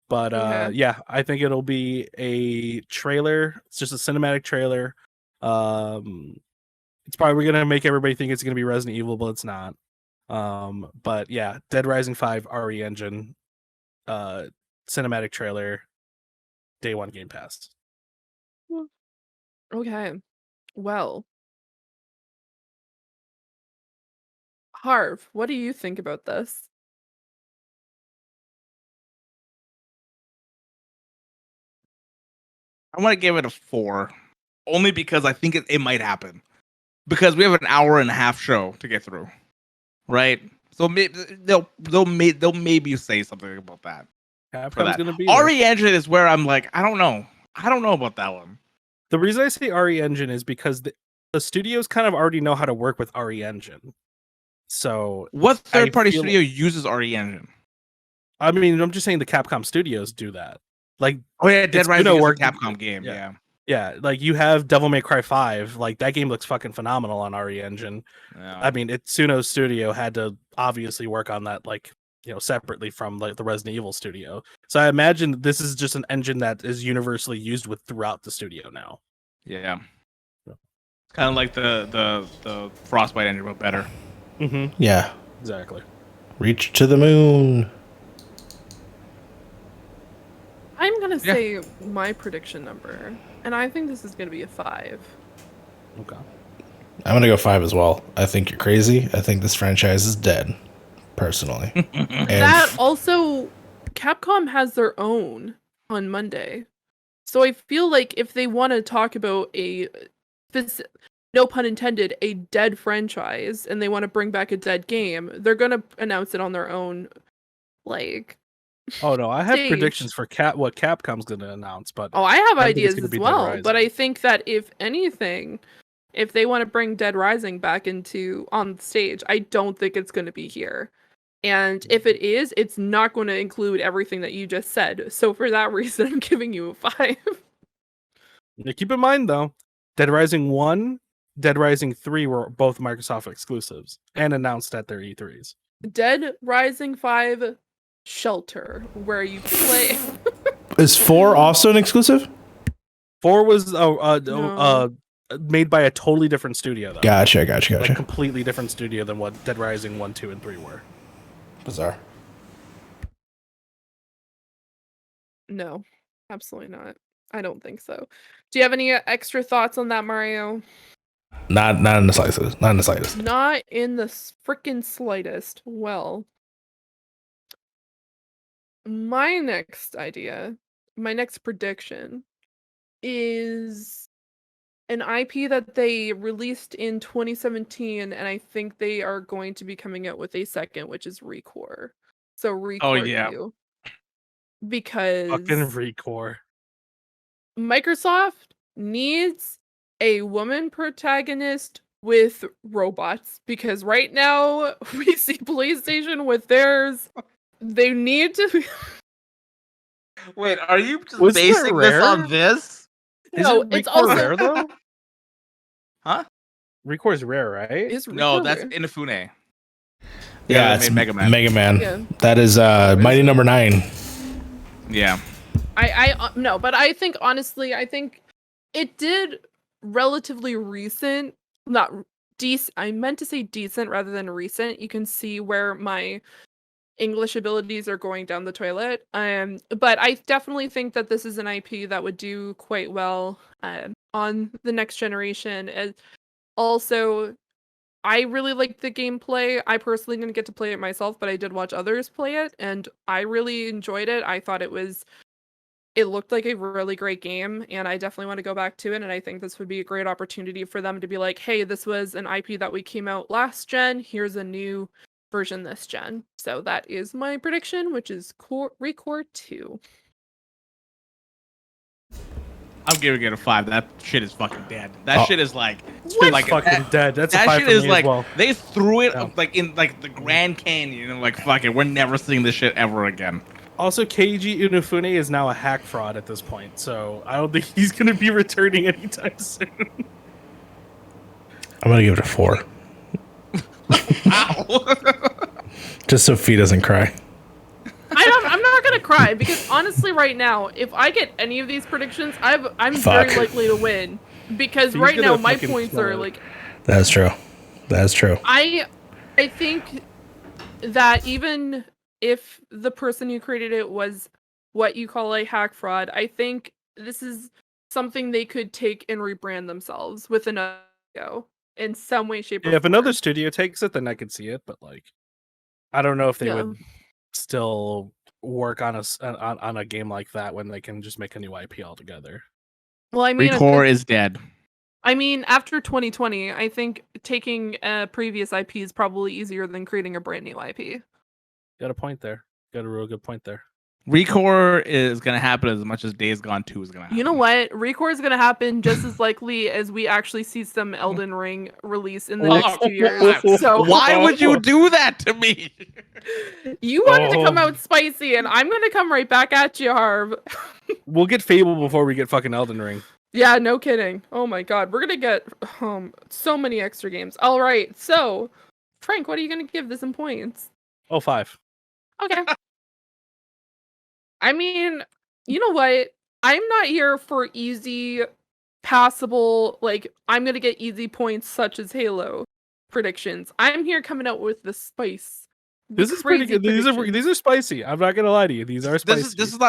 But Okay. yeah, I think it'll be a trailer. It's just a cinematic trailer. It's probably gonna make everybody think it's gonna be Resident Evil, but it's not. But yeah, Dead Rising 5 RE engine, cinematic trailer, day one Game Pass. Okay. Well. Harv, what do you think about this? I want to give it a 4, only because I think it might happen. Because we have an hour and a half show to get through, right? So maybe they'll maybe say something about that. Capcom's gonna be there. RE Engine is where I'm like, I don't know about that one. The reason I say RE Engine is because the studios kind of already know how to work with RE Engine. So What third party feel- studio uses RE Engine? I mean, I'm just saying the Capcom studios do that. Like, Oh yeah, Dead It's Rising gonna is work- a Capcom game. yeah. Yeah. yeah, like you have Devil May Cry 5. Like that game looks fucking phenomenal on RE Engine. I mean, Itsuno's studio had to obviously work on that, like, you know, separately from like the Resident Evil studio. So I imagine this is just an engine that is universally used with throughout the studio now. Yeah. Kind of like the Frostbite engine, but better. Mm-hmm. Yeah. Exactly. Reach to the moon. I'm gonna say my prediction number, and I think this is gonna be a 5. Okay. I'm going to go 5 as well. I think you're crazy. I think this franchise is dead, personally. And That also, Capcom has their own on Monday, so I feel like if they want to talk about a, no pun intended, a dead franchise, and they want to bring back a dead game, they're gonna announce it on their own, like. Oh no, I have Stage. predictions for what Capcom's going to announce, but Oh, I have I think it's ideas gonna as be Dead well, Rising. but I think that if anything, if they want to bring Dead Rising back on stage, I don't think it's going to be here. And if it is, it's not going to include everything that you just said. So for that reason, I'm giving you a 5. Yeah, keep in mind though, Dead Rising 1, Dead Rising 3 were both Microsoft exclusives and announced at their E3s. Dead Rising 5 Shelter, where you play. is 4 also an exclusive? 4 was No. made by a totally different studio though. Gotcha. Like completely different studio than what Dead Rising 1, 2, and 3 were. Bizarre. No, absolutely not. I don't think so. Do you have any extra thoughts on that, Mario? Not in the slightest. Not in the slightest. Not in the freaking slightest. Well, my next idea, my next prediction is an IP that they released in 2017, and I think they are going to be coming out with a second, which is Recore. So Recore 2. Because Fucking Recore. Microsoft needs a woman protagonist with robots, because right now we see PlayStation with theirs. They need to. Wait, are you just Was that basing this rare? on this? No, Isn't it's Recore also rare though. Huh? Recore's rare, right? Is No, Recore that's rare? Inafune. Yeah, they it's made Mega Man. Mega Man. Yeah. That is Mighty Number 9. Yeah. I no, but I think honestly, I think it did relatively recent, not decent. I meant to say decent rather than recent. You can see where my English abilities are going down the toilet. But I definitely think that this is an IP that would do quite well on the next generation. And also, I really liked the gameplay. I personally didn't get to play it myself, but I did watch others play it, and I really enjoyed it. I thought it looked like a really great game, and I definitely want to go back to it, and I think this would be a great opportunity for them to be like, hey, this was an IP that we came out last gen, here's a new version this gen. So that is my prediction, which is Recore 2. I'm giving it a 5. That shit is fucking dead. That shit is like, It's like fucking dead. That's a that 5 shit for is me like as well. they threw it Yeah. like in like the Grand Canyon and like fuck it, we're never seeing this shit ever again. Also, Keiji Inafune is now a hack fraud at this point, so I don't think he's going to be returning anytime soon. I'm gonna give it a 4, Ow. just so Fee doesn't cry. I'm not gonna cry, because honestly, right now, if I get any of these predictions, I'm Fuck. very likely to win. Because He's right gonna now my fucking points kill are it. like, That's true. That's true. I think that even if the person who created it was what you call a hack fraud, I think this is something they could take and rebrand themselves with another go in some way, shape, or Yeah, if form. another studio takes it, then I could see it, but like, I don't know if they Yeah. would still work on on a game like that when they can just make a new IP altogether. Well, I mean, Recore is dead. I mean, after 2020, I think taking a previous IP is probably easier than creating a brand new IP. Got a point there. Got a real good point there. Recore is gonna happen as much as Days Gone 2 is gonna happen. You know what? Recore is going to happen just as likely as we actually see some Elden Ring release in the next 2 years. So Why would you do that to me? you wanted to come out spicy, and I'm going to come right back at you, Harv. We'll get Fable before we get fucking Elden Ring. Yeah, no kidding. Oh my god, we're going to get so many extra games. All right, so Frank, what are you going to give this in points? Oh, 5. Okay. I mean, you know what? I'm not here for easy, passable, like, I'm gonna get easy points such as Halo predictions. I'm here coming out with the spice. This is pretty good. These are spicy. I'm not gonna lie to you. These are spicy. This is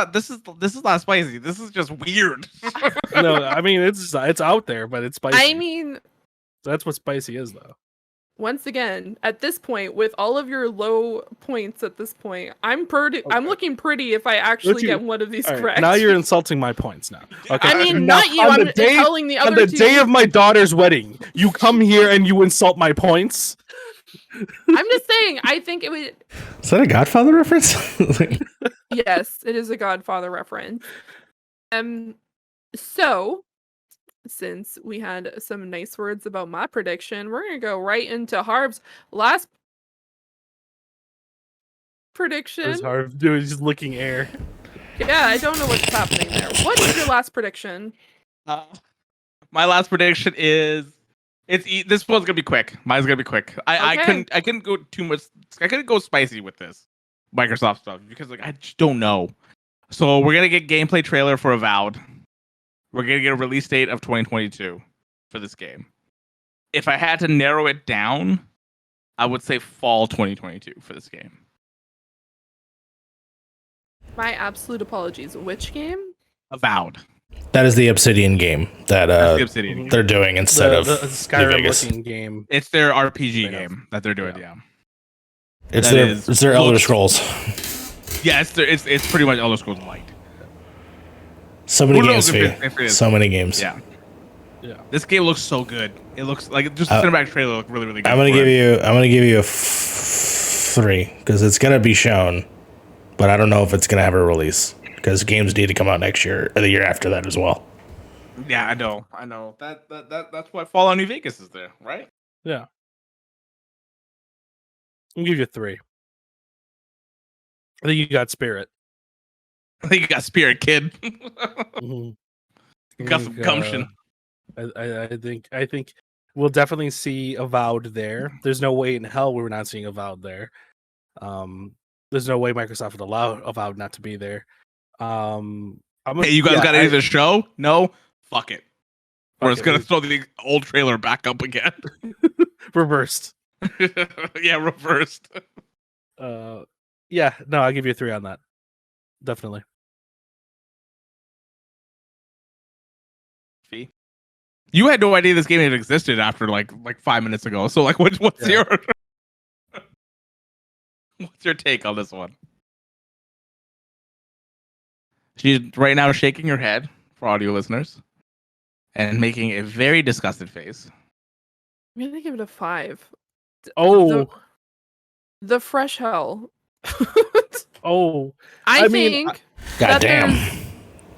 not spicy. This is just weird. No, I mean it's out there, but it's spicy. I mean, That's what spicy is, though. once again, at this point, with all of your low points at this point, I'm looking pretty if I actually get one of these All right, correct. now you're insulting my points now. Okay. I mean, Now, not you. on I'm the day, telling the other on the two. day of my daughter's wedding, you come here and you insult my points. I'm just saying, I think it would. Is that a Godfather reference? Yes, it is a Godfather reference. So since we had some nice words about my prediction, we're gonna go right into Harv's last prediction. It's hard. Dude, just licking air. Yeah, I don't know what's happening there. What is your last prediction? My last prediction is this one's gonna be quick. Mine's gonna be quick. I couldn't go too much. I couldn't go spicy with this Microsoft stuff because like I just don't know. So we're gonna get gameplay trailer for Avowed. We're gonna get a release date of 2022 for this game. If I had to narrow it down, I would say fall 2022 for this game. My absolute apologies. Which game? Avowed. That is the Obsidian game that That's the Obsidian game. they're doing instead of the New Skyrim Vegas. looking game. It's their RPG Straight up. game that they're doing. Yeah. It's That their is- it's their Elder looks- Scrolls. Yeah, it's pretty much Elder Scrolls Light. So many Who games, knows if Fee. it is. So many games. Yeah. Yeah. This game looks so good. It looks like just the cinematic trailer looked really, really good. I'm gonna for give it. you a 3 because it's gonna be shown, but I don't know if it's gonna have a release because games need to come out next year or the year after that as well. Yeah, I know. That's why Fallout New Vegas is there, right? Yeah. I'll give you a 3. I think you got spirit. I think you got Spirit Kid. Mhm. You got some gumption. I think we'll definitely see Avowed there. There's no way in hell we're not seeing Avowed there. There's no way Microsoft would allow Avowed not to be there. Hey, you guys got any of the show? No? Fuck it. We're just gonna throw the old trailer back up again. reversed. Yeah, reversed. Yeah, no, I'll give you a 3 on that. Definitely. Fee? You had no idea this game had existed after like 5 minutes ago. So like, what's Yeah. your take on this one? She's right now shaking her head for audio listeners and making a very disgusted face. I'm gonna give it a 5. Oh, The fresh hell. oh. I mean, think. God that damn.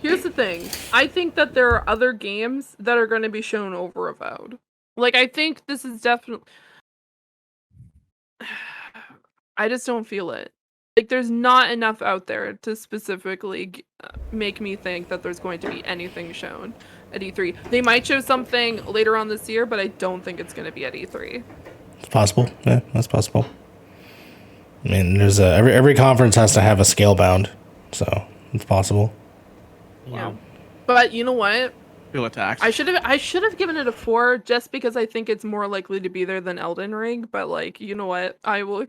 Here's the thing. I think that there are other games that are going to be shown over Avowed. Like, I think this is definitely. I just don't feel it. Like, there's not enough out there to specifically make me think that there's going to be anything shown at E3. They might show something later on this year, but I don't think it's going to be at E3. It's possible. Yeah, that's possible. I mean, there's every conference has to have a scale bound, so it's possible. Yeah. But you know what? Feel attacked. I should have given it a 4 just because I think it's more likely to be there than Elden Ring, but like, you know what? I will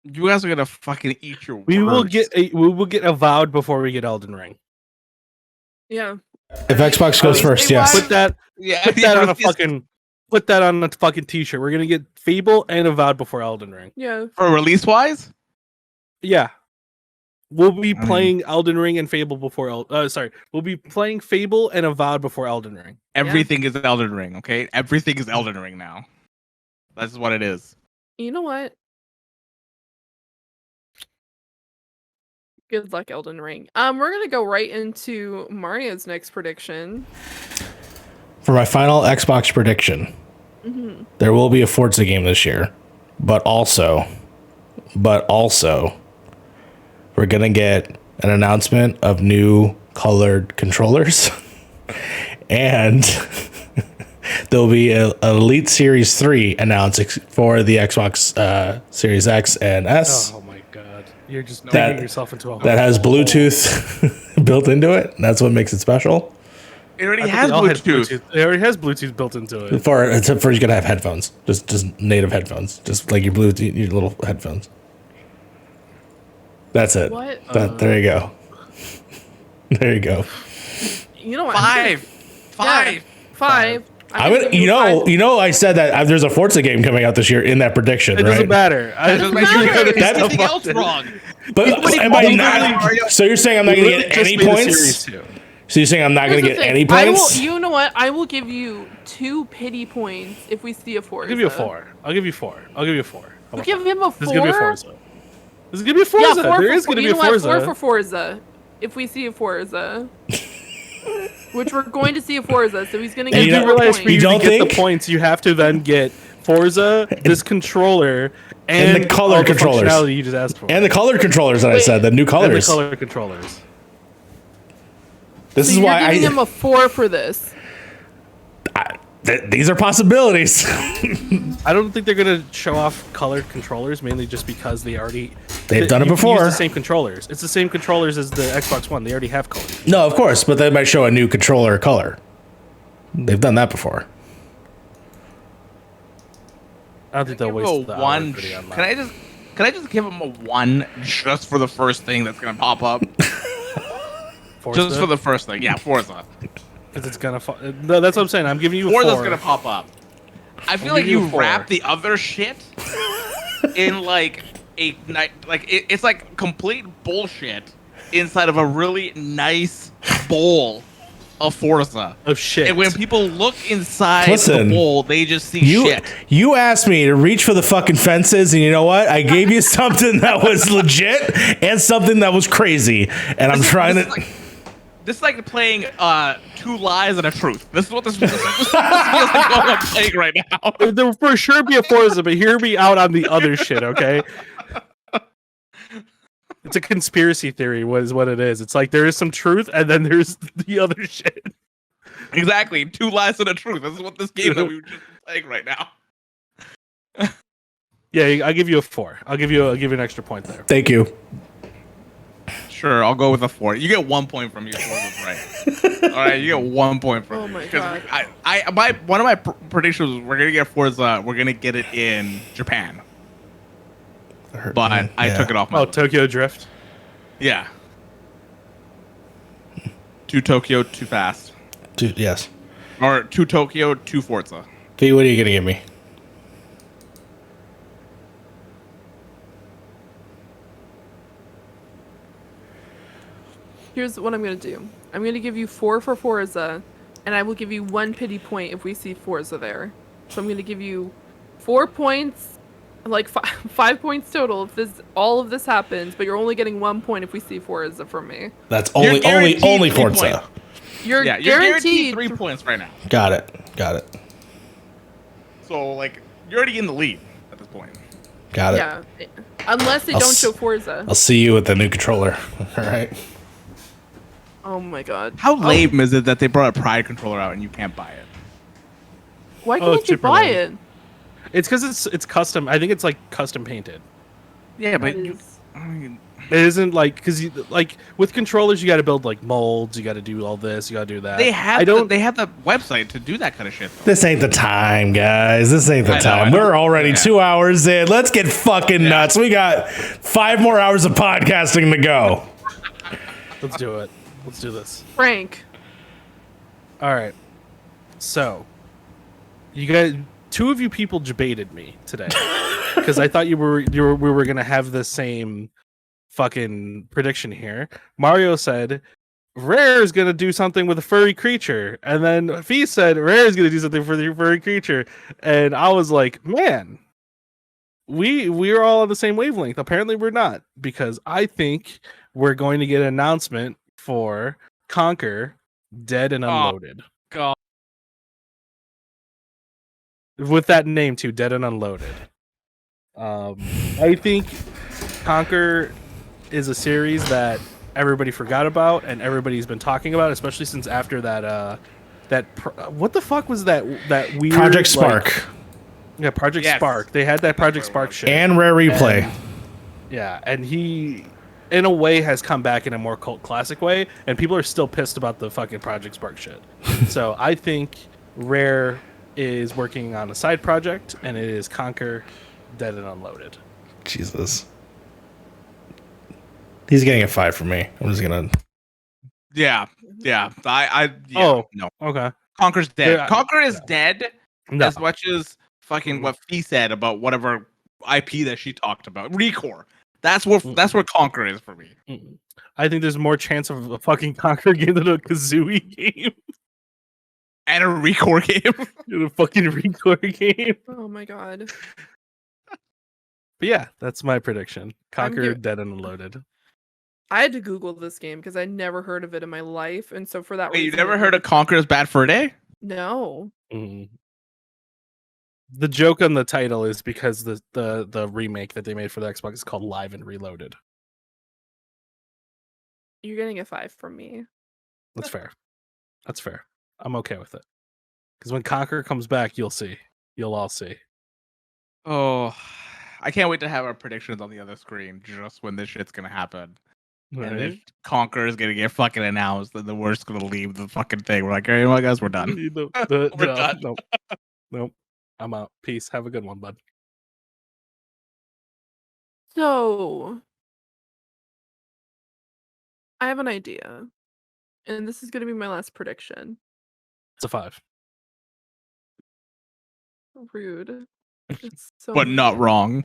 You guys are gonna fucking eat your words. We will get Avowed before we get Elden Ring. Yeah. If Xbox goes first, yes. Put that Yeah, put that on a fucking put that on a fucking t-shirt. We're gonna get Fable and Avowed before Elden Ring. Yeah. for release wise. Yeah. We'll be playing Elden Ring and Fable before we'll be playing Fable and Avowed before Elden Ring. Everything is Elden Ring, okay? Everything is Elden Ring now. That's what it is. You know what? Good luck, Elden Ring. We're gonna go right into Mario's next prediction. For my final Xbox prediction, there will be a Forza game this year, but also, we're gonna get an announcement of new colored controllers, and there'll be an Elite Series 3 announced for the Xbox Series X and S. Oh my god. You're just That- digging yourself into a hole. That has Bluetooth built into it. That's what makes it special. It already I think has they all had Bluetooth. It already has Bluetooth built into it. Except for you're gonna have headphones, just native headphones, just like your Bluetooth, your little headphones. That's it. What? There you go. There you go. You know what? Five. 5. I'm gonna, you know, I said that there's a Forza game coming out this year in that prediction, It right? doesn't matter. Doesn't matter. There's anything else wrong. But am I not? So you're saying I'm not gonna get any points? So you're saying I'm not Here's gonna the get thing. any points? You know what? I will give you 2 pity points if we see a Forza. I'll give you a 4. I'll give you 4. How We'll about give that? him a 4. This is gonna be a Forza. This is gonna be a Yeah, Forza. 4 There is for, gonna you be a know what? Forza. 4 for Forza. If we see a Forza. Which we're going to see a Forza, so he's gonna get you You know- more realize points. for you don't to get think- the points, you have to then get Forza, this controller, And the color all controllers. functionality you just asked for. And the colored controllers that I Wait. said, the new And the colors. color controllers. This So is you're why giving him a 4 for this. these are possibilities. I don't think they're gonna show off colored controllers, mainly just because they've done it you can use before. the same controllers. It's the same controllers as the Xbox One. They already have color. No, of course, but they might show a new controller color. They've done that before. I don't think they'll Give waste a the hour one. video on that. Can I just Can I just give him a 1 just for the first thing that's gonna pop up? Just for the first thing, yeah, Forza. Because it's gonna. No, that's what I'm saying. I'm giving you a Forza's 4. gonna pop up. I feel like you wrap the other shit in like it's like complete bullshit inside of a really nice bowl of Forza. Of shit. And when people look inside the bowl, they just see shit. You asked me to reach for the fucking fences, and you know what? I gave you something that was legit and something that was crazy. And I'm trying to... This is like playing 2 lies and a truth. This is what this feels like what I'm playing right now. There will for sure be a Forza, but hear me out on the other shit, okay? It's a conspiracy theory, is what it is. It's like there is some truth, and then there's the other shit. Exactly. 2 lies and a truth. This is what this game that we were just playing right now. Yeah, I'll give you a 4. I'll give you an extra point there. Thank you. Sure, I'll go with a 4. You get 1 point from your Forza's right. All right, you get 1 point from. Oh my god! One of my predictions was we're gonna get Forza. We're gonna get it in Japan. But I took it off my list. Tokyo Drift. Yeah. Too Tokyo, too fast. Yes. Or too Tokyo, too Forza. V, what are you gonna give me? Here's what I'm gonna do. I'm gonna give you 4 for Forza, and I will give you 1 pity point if we see Forza there. So I'm gonna give you 4 points, like 5 points total if all of this happens. But you're only getting 1 point if we see Forza from me. That's only Forza. You're guaranteed 3 points right now. Got it. So like you're already in the lead at this point. Got it. Yeah, unless they don't show Forza. I'll see you with the new controller. All right. Oh my god. How lame is it that they brought a Pride controller out and you can't buy it? Why can't you buy it? It's because it's custom. I think it's like custom painted. Yeah, but it isn't like because like with controllers you got to build like molds. You got to do all this. You got to do that. They have the website to do that kind of shit. Though. This ain't the time, guys. This ain't the time. We're already 2 hours in. Let's get fucking nuts. We got 5 more hours of podcasting to go. Let's do it. Let's do this. Frank. All right. So, you guys, 2 of you people debated me today because I thought we were gonna have the same fucking prediction here. Mario said Rare is gonna do something with a furry creature, and then Fee said Rare is gonna do something for the furry creature, and I was like, man, we're all on the same wavelength. Apparently, we're not, because I think we're going to get an announcement for Conquer Dead and Unloaded. Oh, God. With that name too, Dead and Unloaded. I think Conquer is a series that everybody forgot about and everybody's been talking about, especially since after that what the fuck was that weird Project Spark. Project Spark. They had that Project Spark shit. And Rare Replay. And he in a way has come back in a more cult classic way, and people are still pissed about the fucking Project Spark shit. So I think Rare is working on a side project, and it is Conquer Dead and Unloaded. Jesus. He's getting a 5 from me. I'm just gonna. Yeah. Oh no. Okay. Conquer's dead. Yeah, Conquer is dead no. as much as fucking what Fee said about whatever IP that she talked about. Recore. That's what Conquer is for me. I think there's more chance of a fucking Conquer game than a Kazooie game. And a Recore game. And a fucking Recore game. Oh my god. But yeah, that's my prediction. Conquer Dead and Unloaded. I had to Google this game because I never heard of it in my life, and so for that reason, you never heard of Conquer is Bad for a Day? No. The joke on the title is because the remake that they made for the Xbox is called Live and Reloaded. You're getting a 5 from me. That's fair. That's fair. I'm okay with it. Because when Conquer comes back, you'll see. You'll all see. Oh, I can't wait to have our predictions on the other screen just when this shit's gonna happen. Right. And if Conquer is gonna get fucking announced, then we're just gonna leave the fucking thing. We're like, hey, my guys, we're done. We're done. Nope. I'm out. Peace. Have a good one, bud. So, I have an idea, and this is going to be my last prediction. It's a 5. Rude. It's so But not rude. wrong.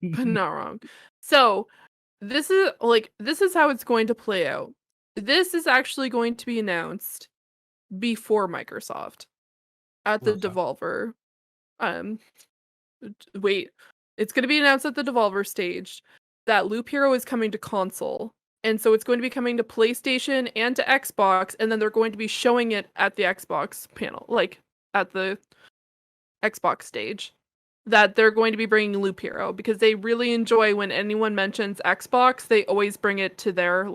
But not wrong. So, this is how it's going to play out. This is actually going to be announced before Microsoft at the Okay. Devolver. Wait, it's going to be announced at the Devolver stage that Loop Hero is coming to console. And so it's going to be coming to PlayStation and to Xbox, and then they're going to be showing it at the Xbox panel, like at the Xbox stage, that they're going to be bringing Loop Hero because they really enjoy when anyone mentions Xbox, they always bring it to their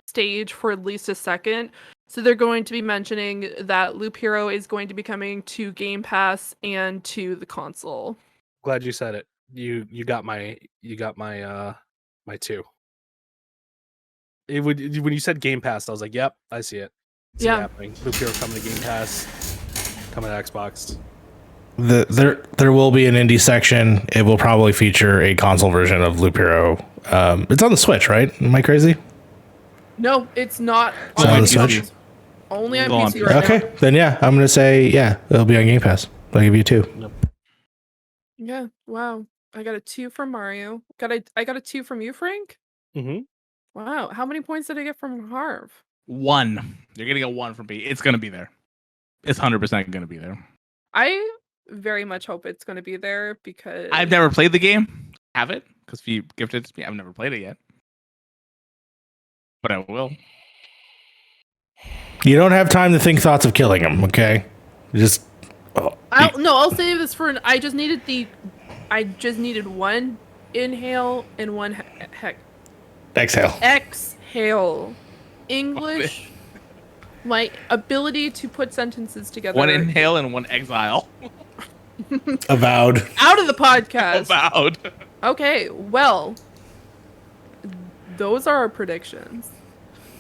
stage for at least a second. So they're going to be mentioning that Loop Hero is going to be coming to Game Pass and to the console. Glad you said it. You got my my 2. When you said Game Pass, I was like, yep, I see it. See it happening. Loop Hero coming to Game Pass, coming to Xbox. There will be an indie section. It will probably feature a console version of Loop Hero. It's on the Switch, right? Am I crazy? No, it's not. It's on the Switch. Only on Go on. PC right Okay, now. then yeah, I'm gonna say it'll be on Game Pass. I'll give you 2. Yep. Yeah. Wow. I got a 2 from Mario. I got a 2 from you, Frank. Mm-hmm. Wow. How many points did I get from Harv? 1. You're getting a 1 from me. It's gonna be there. It's 100% gonna be there. I very much hope it's going to be there because I've never played the game. Have it? Because if you gifted it to me, I've never played it yet. But I will. You don't have time to think thoughts of killing him. Okay, just. I'll save this for I just needed one inhale and one Exhale. exhale. English. My ability to put sentences together. 1 inhale and 1 exile. Avowed. Out of the podcast. Avowed. Okay, well, those are our predictions.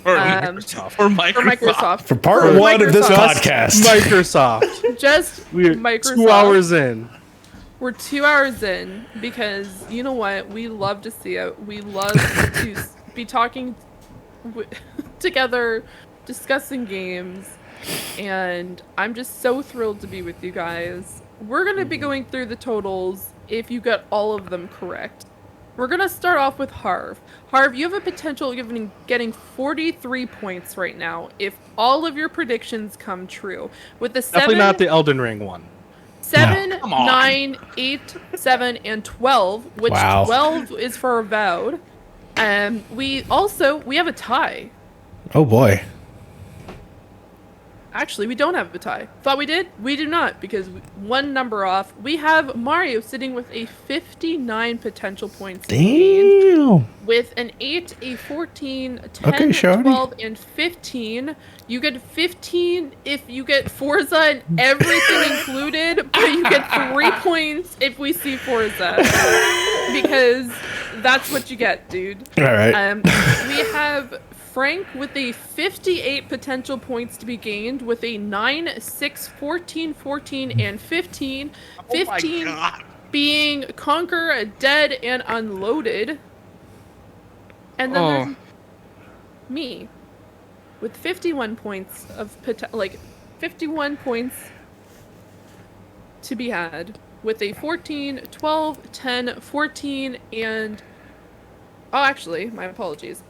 For Microsoft. For Microsoft. For Microsoft. For part 1 of this Microsoft. podcast. Microsoft. Just We're Microsoft. 2 hours in. We're 2 hours in because you know what? We love to see it. We love to be talking together, discussing games, and I'm just so thrilled to be with you guys. We're going to be going through the totals if you get all of them correct. We're going to start off with Harv. Harv, you have a potential of getting 43 points right now if all of your predictions come true. With the Definitely not the Elden Ring one. 7, No. Come on. 9, 8, 7, and 12, which Wow. 12 is for Avowed. We have a tie. Oh boy. Actually, we don't have a tie. Thought we did? We do not, because one number off. We have Mario sitting with a 59 potential points gained, Damn. with an 8, a 14, a 10, Okay, Shawty. 12, and 15. You get 15 if you get Forza and everything included, but you get 3 points if we see Forza. Because that's what you get, dude. All right. We have Frank with a 58 potential points to be gained with a 9, 6, 14, 14, and 15. 15 Oh my God. being Conquer, Dead, and Unloaded. And then there's me with 51 points of 51 points to be had with a 14, 12, 10, 14, and actually, my apologies.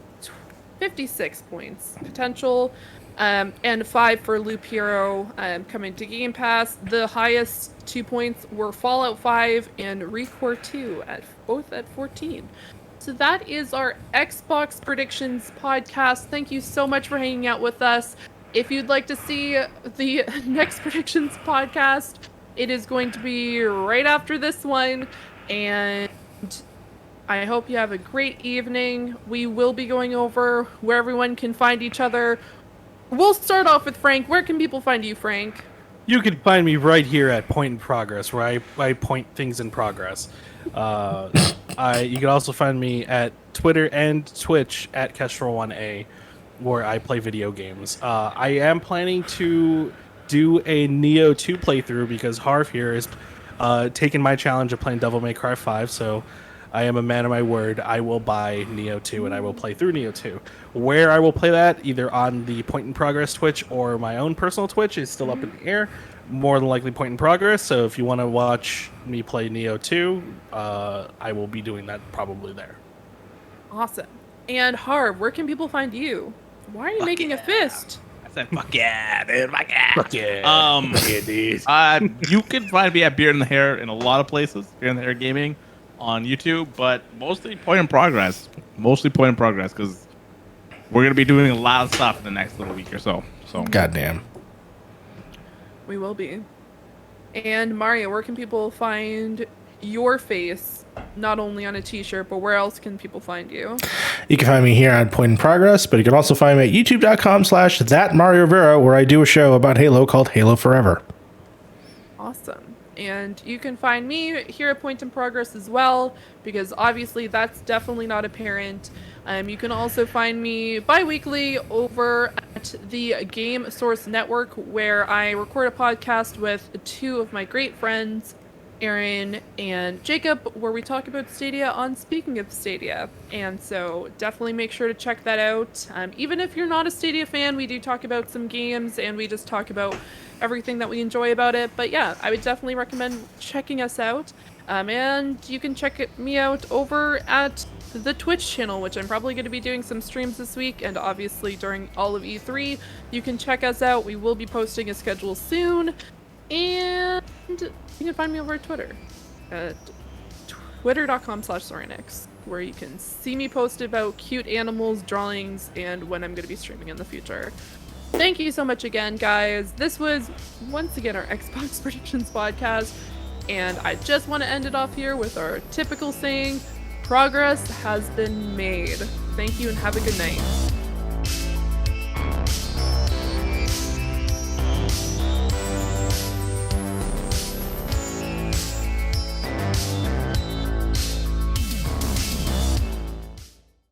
56 points potential, and 5 for Loop Hero coming to Game Pass. The highest 2 points were Fallout 5 and Recore 2 both at 14. So that is our Xbox Predictions podcast. Thank you so much for hanging out with us. If you'd like to see the next Predictions podcast, it is going to be right after this one, and I hope you have a great evening. We will be going over where everyone can find each other. We'll start off with Frank. Where can people find you, Frank? You can find me right here at Point in Progress, where I point things in progress. You can also find me at Twitter and Twitch at Kestrel1A, where I play video games. I am planning to do a Neo 2 playthrough because Harv here is taking my challenge of playing Devil May Cry 5, so I am a man of my word. I will buy Neo 2 and I will play through Neo 2. Where I will play that, either on the Point in Progress Twitch or my own personal Twitch, is still up in the air. More than likely Point in Progress. So if you want to watch me play Neo 2, I will be doing that probably there. Awesome. And Harv, where can people find you? Why are you making a fist? I said, fuck yeah, dude, fuck yeah. Fuck yeah. You can find me at Beard in the Hair in a lot of places. Beard in the Hair Gaming on YouTube, but mostly Point in Progress. Mostly Point in Progress, because we're going to be doing a lot of stuff in the next little week or so. Goddamn. We will be. And Mario, where can people find your face? Not only on a t-shirt, but where else can people find you? You can find me here on Point in Progress, but you can also find me at youtube.com/thatMarioRivera, where I do a show about Halo called Halo Forever. Awesome. And you can find me here at Point in Progress as well, because obviously that's definitely not apparent. You can also find me bi-weekly over at the Game Source Network, where I record a podcast with two of my great friends, Aaron and Jacob, where we talk about Stadia on Speaking of Stadia. And so definitely make sure to check that out. Even if you're not a Stadia fan, we do talk about some games and we just talk about everything that we enjoy about it. But yeah, I would definitely recommend checking us out. And you can check me out over at the Twitch channel, which I'm probably going to be doing some streams this week, and obviously during all of E3. You can check us out. We will be posting a schedule soon. And you can find me over at Twitter at twitter.com/Sorenix, where you can see me post about cute animals, drawings, and when I'm going to be streaming in the future. Thank you so much again, guys. This was, once again, our Xbox Predictions podcast, and I just want to end it off here with our typical saying, progress has been made. Thank you and have a good night.